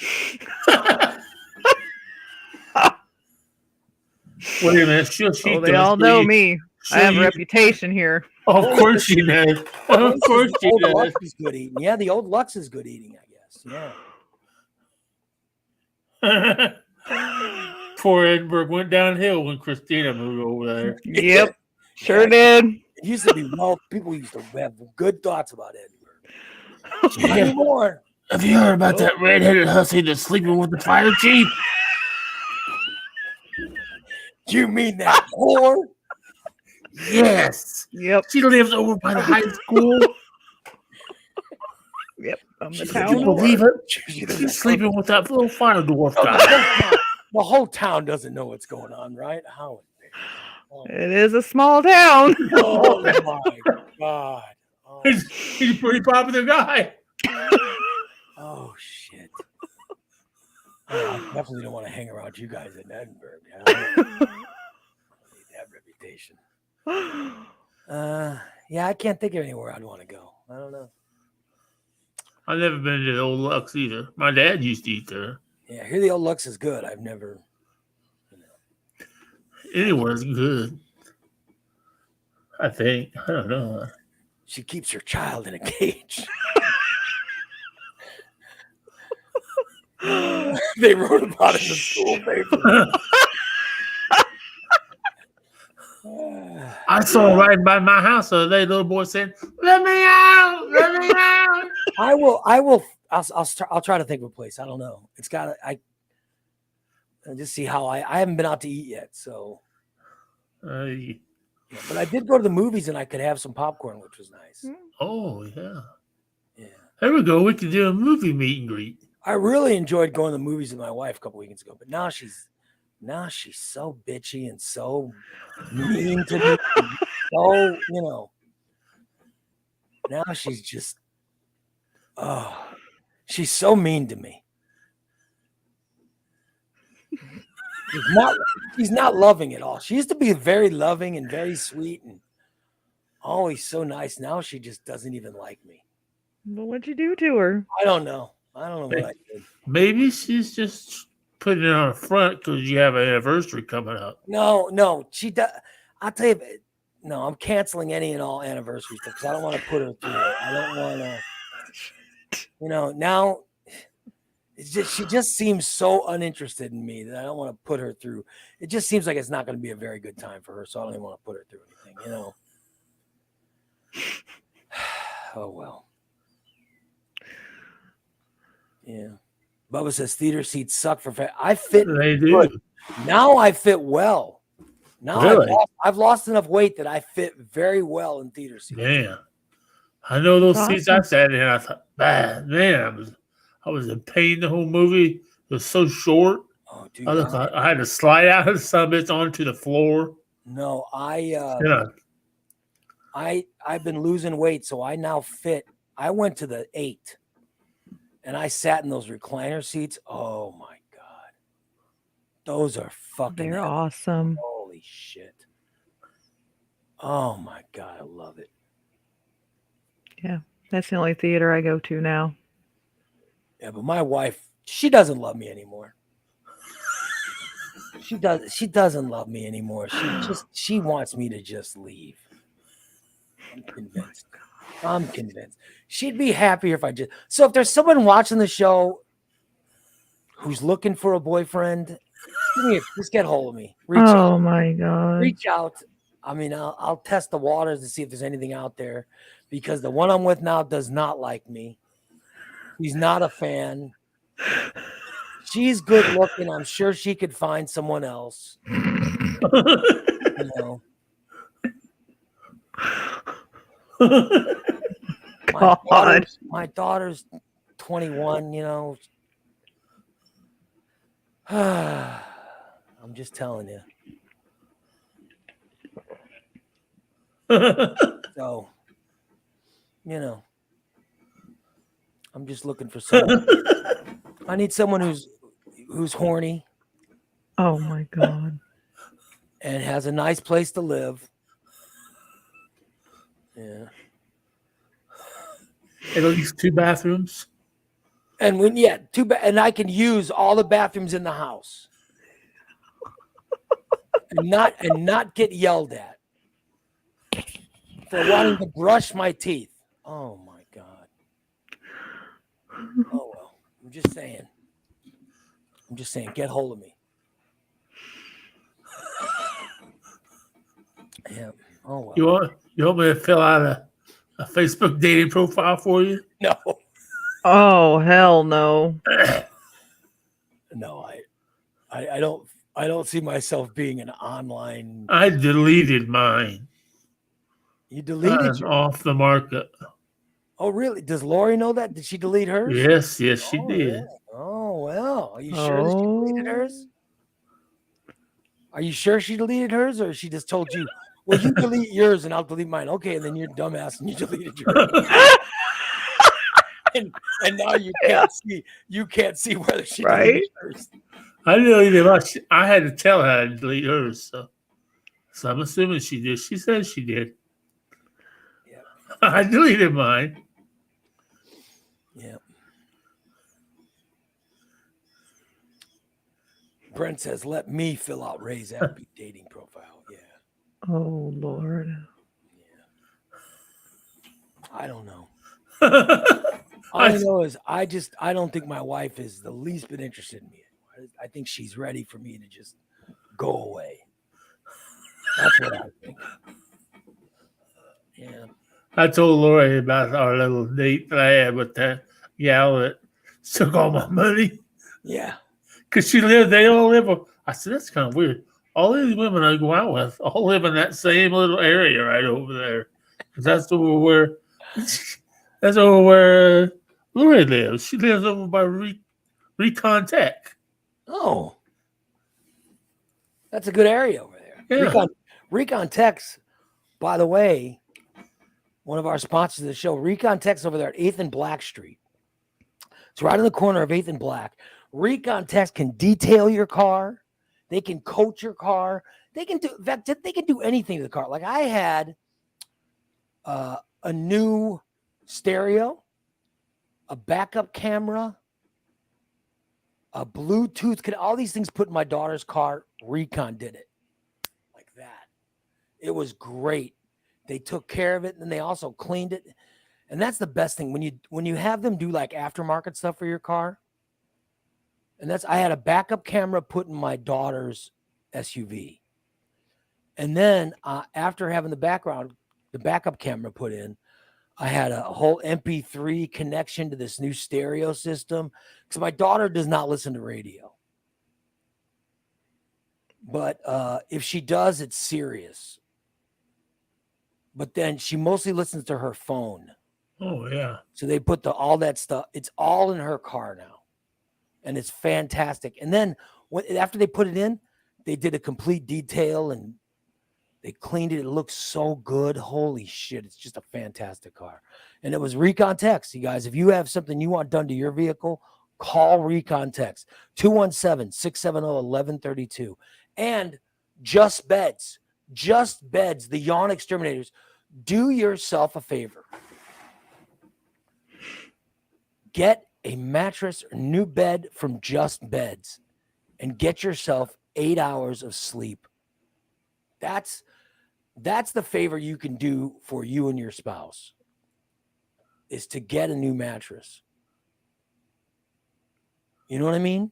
Wait a minute. They all know me. I have a reputation here. Of course she does. Of course she old does. Lux is good eating. Yeah, the old Lux is good eating, I guess. Yeah. Poor Edinburgh went downhill when Christina moved over there. Yep. Sure did. It used to be people used to have good thoughts about Edinburgh. Not anymore. Have you heard about that redheaded hussy that's sleeping with the fire chief? You mean that whore? Yes. Yep. She lives over by the high school. Yep. I'm the Can town. you believe it? She's sleeping with that little fire dwarf guy. The whole town doesn't know what's going on, right? How? It is a small town. Oh my God. Oh, He's a pretty popular guy. oh shit. I definitely don't want to hang around you guys in Edinburgh. I need that reputation. Yeah, I can't think of anywhere I'd want to go. I don't know. I've never been to the old Lux either. My dad used to eat there. Yeah, here the old Lux is good. I've never. Anywhere's good. I think. I don't know. She keeps her child in a cage. They wrote about it in the school paper. I saw right by my house the other day, little boy saying, "Let me out! Let me out!" I'll try to think of a place. I don't know. It's got I just see how I haven't been out to eat yet, so. Yeah, but I did go to the movies and I could have some popcorn, which was nice. Oh yeah. Yeah. There we go. We could do a movie meet and greet. I really enjoyed going to the movies with my wife a couple weekends ago, but now she's so bitchy and so mean to me. So, now she's just she's so mean to me. She's not loving at all. She used to be very loving and very sweet and always so nice. Now she just doesn't even like me. Well, what'd you do to her? I don't know what I did. Maybe she's just putting it on the front because you have an anniversary coming up. No, she does. I'll tell you, no, I'm canceling any and all anniversary stuff because I don't want to put her through it. I don't want to, now it's just, she just seems so uninterested in me that I don't want to put her through. It just seems like it's not going to be a very good time for her. So I don't even want to put her through anything, Oh, well. Yeah. Bubba says theater seats suck for fat. I fit. They do. Good. Now I fit well. Now Really? I've lost enough weight that I fit very well in theater seats. Yeah. I know those Awesome. seats I sat in. I thought, man, I was in pain the whole movie. It was so short. Oh, dude. I had to slide out of the summits onto the floor. No, Yeah. I've been losing weight, so I now fit. I went to the 8, and I sat in those recliner seats. Oh my God, those are fucking. They're awesome. Holy shit! Oh my God, I love it. Yeah, that's the only theater I go to now. Yeah, but my wife, she doesn't love me anymore. She doesn't love me anymore. She wants me to just leave. I'm convinced. She'd be happier if I just. So if there's someone watching the show who's looking for a boyfriend, just get hold of me. My God. Reach out. I mean, I'll test the waters to see if there's anything out there, because the one I'm with now does not like me. He's not a fan. She's good looking. I'm sure she could find someone else. My daughter's 21, I'm just telling you. So, I'm just looking for someone. I need someone who's horny. Oh my God. And has a nice place to live. Yeah. At least 2 bathrooms. And and I can use all the bathrooms in the house. and not get yelled at for wanting to brush my teeth. Oh my God. Oh well. I'm just saying. Get hold of me. Yeah. Oh well. You want me to fill out a Facebook dating profile for you? No. Oh, hell no. No, I don't see myself being an online. I deleted mine. You deleted I'm off the market. Oh, really? Does Lori know that? Did she delete hers? Yes, she Oh, did. really? Oh, well. Are you sure that she deleted hers? Are you sure she deleted hers, or she just told you, well, you delete yours and I'll delete mine? Okay, and then you're dumbass and you deleted yours. and now you can't see whether she deleted hers. I deleted hers. I had to tell her to delete hers, so I'm assuming she did. She said she did. Yeah. I deleted mine. Yeah. Brent says, let me fill out Ray's happy dating profile. Yeah. Oh, Lord. Yeah. I don't know. All I know is I don't think my wife is the least bit interested in me anymore. I think she's ready for me to just go away. That's what I think. Yeah. I told Lori about our little date that I had with that gal that took all my money. Yeah. Because they all live. I said, that's kind of weird. All these women I go out with all live in that same little area right over there. Because that's over where Lori lives. She lives over by Recon Tech. Oh. That's a good area over there. Yeah. Recon Tech's, by the way, one of our sponsors of the show. Recon Tech's over there at 8th and Black Street. It's right in the corner of 8th and Black. Recon Tech can detail your car. They can coach your car. They can do anything to the car. Like I had a new stereo, a backup camera, a Bluetooth, all these things put in my daughter's car. Recon did it like that. It was great. They took care of it, and they also cleaned it. And that's the best thing when you have them do like aftermarket stuff for your car. And I had a backup camera put in my daughter's SUV. And then after having the backup camera put in, I had a whole MP3 connection to this new stereo system because my daughter does not listen to radio. But if she does, it's serious. But then she mostly listens to her phone. Oh, yeah. So they put all that stuff. It's all in her car now. And it's fantastic. And then after they put it in, they did a complete detail and they cleaned it. It looks so good. Holy shit. It's just a fantastic car. And it was Recon Tex. You guys, if you have something you want done to your vehicle, call Recon Tex. 217-670-1132. And Just Beds. Just Beds, the yawn exterminators. Do yourself a favor. Get a mattress or new bed from Just Beds and get yourself 8 hours of sleep. That's the favor you can do for you and your spouse is to get a new mattress. You know what I mean?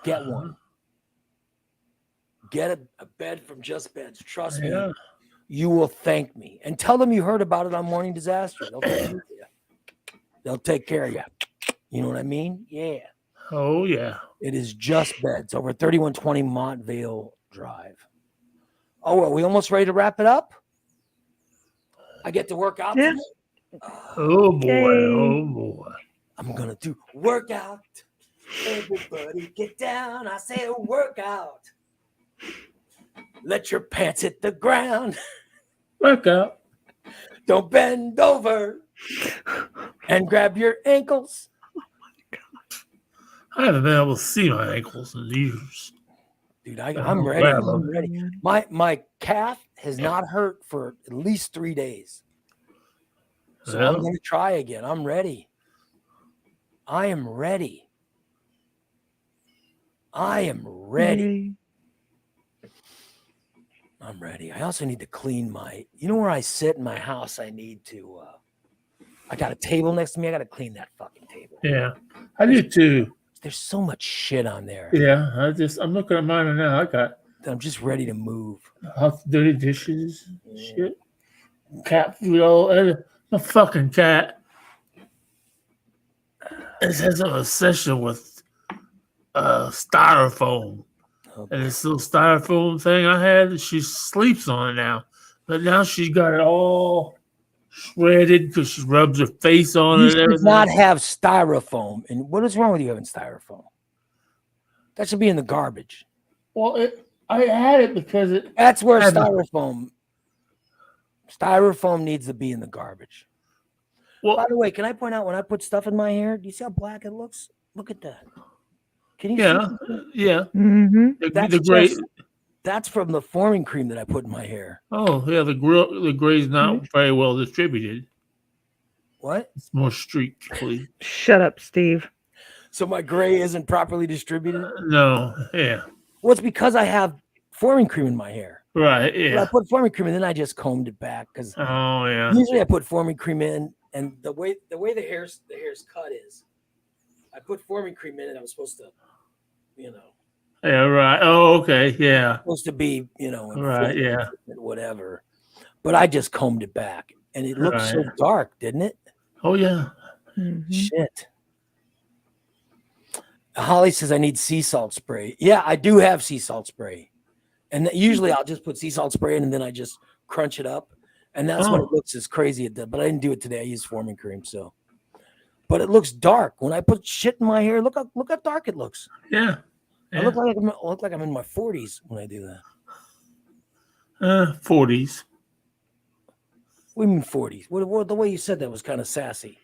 Get one. Get a bed from Just Beds. Trust me, you will thank me. And tell them you heard about it on Morning Disaster. They'll take care of you. You know what I mean? Yeah. Oh, yeah. It is Just Beds over 3120 Montvale Drive. Oh, are we almost ready to wrap it up? I get to work out today? Oh, boy. Oh, boy. I'm going to do workout. Everybody get down. I say workout. Let your pants hit the ground. Workout. Don't bend over and grab your ankles. Oh, my God. I haven't been able to see my ankles in years. Dude, I'm ready. I'm ready. My calf has not hurt for at least 3 days. So I'm going to try again. I'm ready. I am ready. I'm ready. I also need to clean you know where I sit in my house? I need to, I got a table next to me. I got to clean that fucking table. Yeah. I do too. There's so much shit on there. Yeah. I'm looking at mine now. I got I'm just ready to move. dirty dishes, shit. Cat food, all a fucking cat. It has an obsession with styrofoam. And this little styrofoam thing I had, she sleeps on it now. But now she's got it all shredded because she rubs her face on it. You should not have styrofoam. And what is wrong with you having styrofoam? That should be in the garbage. Well, I had it because that's where styrofoam needs to be in the garbage. Well, by the way, can I point out when I put stuff in my hair, do you see how black it looks? Look at that. Can you see? Yeah. Mm-hmm. That's from the forming cream that I put in my hair. Oh, yeah, the gray's not very well distributed. What? It's more streaked, please. Shut up, Steve. So my gray isn't properly distributed? No, yeah. Well, it's because I have forming cream in my hair. Right, yeah. But I put forming cream and then I just combed it back because usually I put forming cream in, and the way the hair's cut is, I put forming cream in and I was supposed to, Yeah, right. Oh, okay, yeah. Supposed to be, right, yeah. Whatever. But I just combed it back and it looked so dark, didn't it? Oh, yeah. Mm-hmm. Shit. Holly says I need sea salt spray. Yeah, I do have sea salt spray. And usually I'll just put sea salt spray in and then I just crunch it up. And that's when it looks as crazy as that. But I didn't do it today. I used forming cream, so. But it looks dark. When I put shit in my hair, look how dark it looks. Yeah. I look like I'm in my 40s when I do that. 40s. What do you mean 40s? What the way you said that was kind of sassy.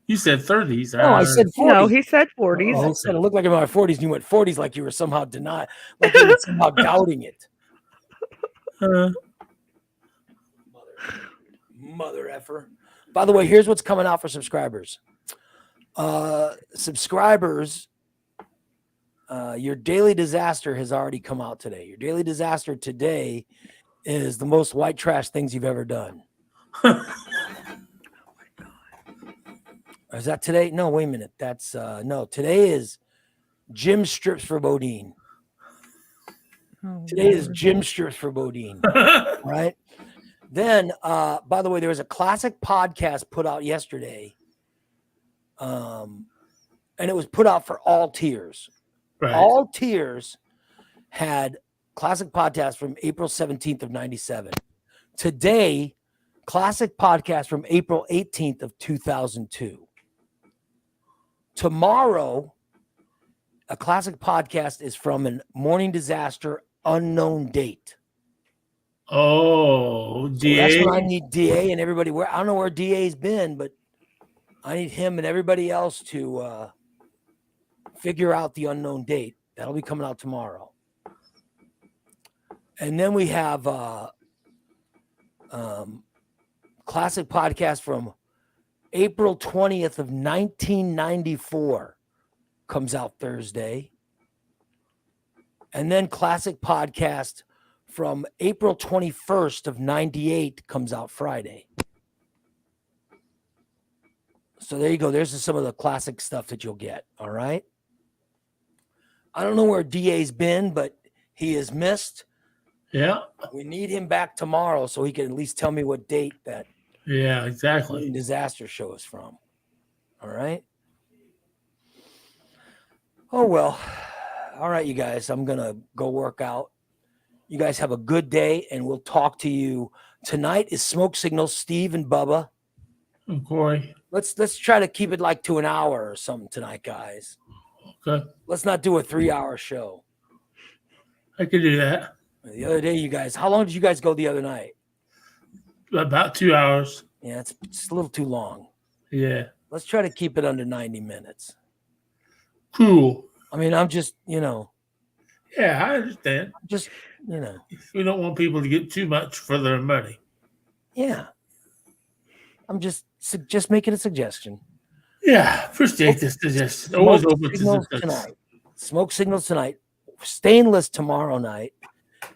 You said 30s. No, I said 40s. No, he said 40s. I said it looked like I'm in my 40s, and you went 40s like you were somehow like you were somehow doubting it. Mother effer. By the way, here's what's coming out for subscribers. Subscribers, your daily disaster has already come out today. Your daily disaster today is the most white trash things you've ever done. Is that today? No, wait a minute. That's no. Today is Jim strips for Bodine. Today is Jim strips for Bodine. Right. Then, by the way, there was a classic podcast put out yesterday. And it was put out for all tiers. Right. All tiers had classic podcast from April 17th of 97. Today, classic podcast from April 18th of 2002. Tomorrow, a classic podcast is from a morning disaster unknown date. Oh, DA. So that's when I need DA and everybody. I don't know where DA's been, but I need him and everybody else to figure out the unknown date. That'll be coming out tomorrow. And then we have classic podcast from April 20th of 1994 comes out Thursday. And then classic podcast from April 21st of 98 comes out Friday. So there you go. There's some of the classic stuff that you'll get. All right. I don't know where DA's been, but he is missed. Yeah. We need him back tomorrow so he can at least tell me what date that exactly disaster show is from. All right. Oh, well. All right, you guys. I'm going to go work out. You guys have a good day, and we'll talk to you. Tonight is Smoke Signals, Steve and Bubba. And Corey. Let's try to keep it like to an hour or something tonight, guys. Okay. Let's not do a 3-hour show. I could do that. The other day, you guys, how long did you guys go the other night? About 2 hours. Yeah, it's a little too long. Yeah. Let's try to keep it under 90 minutes. Cool. I mean, I'm just, Yeah, I understand. Just, We don't want people to get too much for their money. Yeah. I'm just making a suggestion. Yeah, appreciate this suggestion. Always open to suggestions. Smoke Signals tonight. Stainless tomorrow night.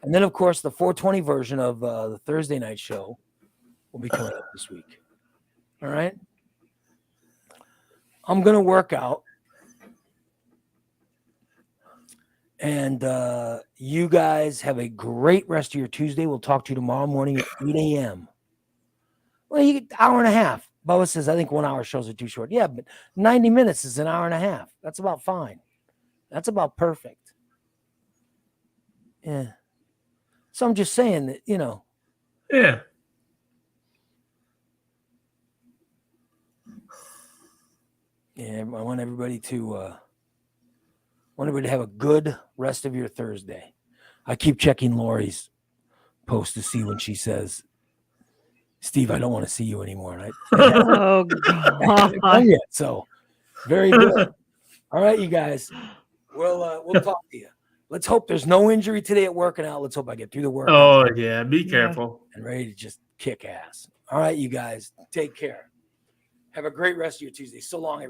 And then, of course, the 420 version of the Thursday night show will be coming up this week. All right. I'm going to work out. And you guys have a great rest of your Tuesday. We'll talk to you tomorrow morning at 8 a.m. Well, you get hour and a half. Bubba says, I think 1 hour shows are too short. Yeah, but 90 minutes is an hour and a half. That's about fine. That's about perfect. Yeah. So I'm just saying that, Yeah. Yeah, I want everybody to have a good rest of your Thursday. I keep checking Lori's post to see when she says, Steve, I don't want to see you anymore. And Oh, I haven't God. done yet, so very good. All right, you guys. We'll talk to you. Let's hope there's no injury today at working out. Let's hope I get through the workout. Oh, yeah. Be careful. And ready to just kick ass. All right, you guys. Take care. Have a great rest of your Tuesday. So long, everybody.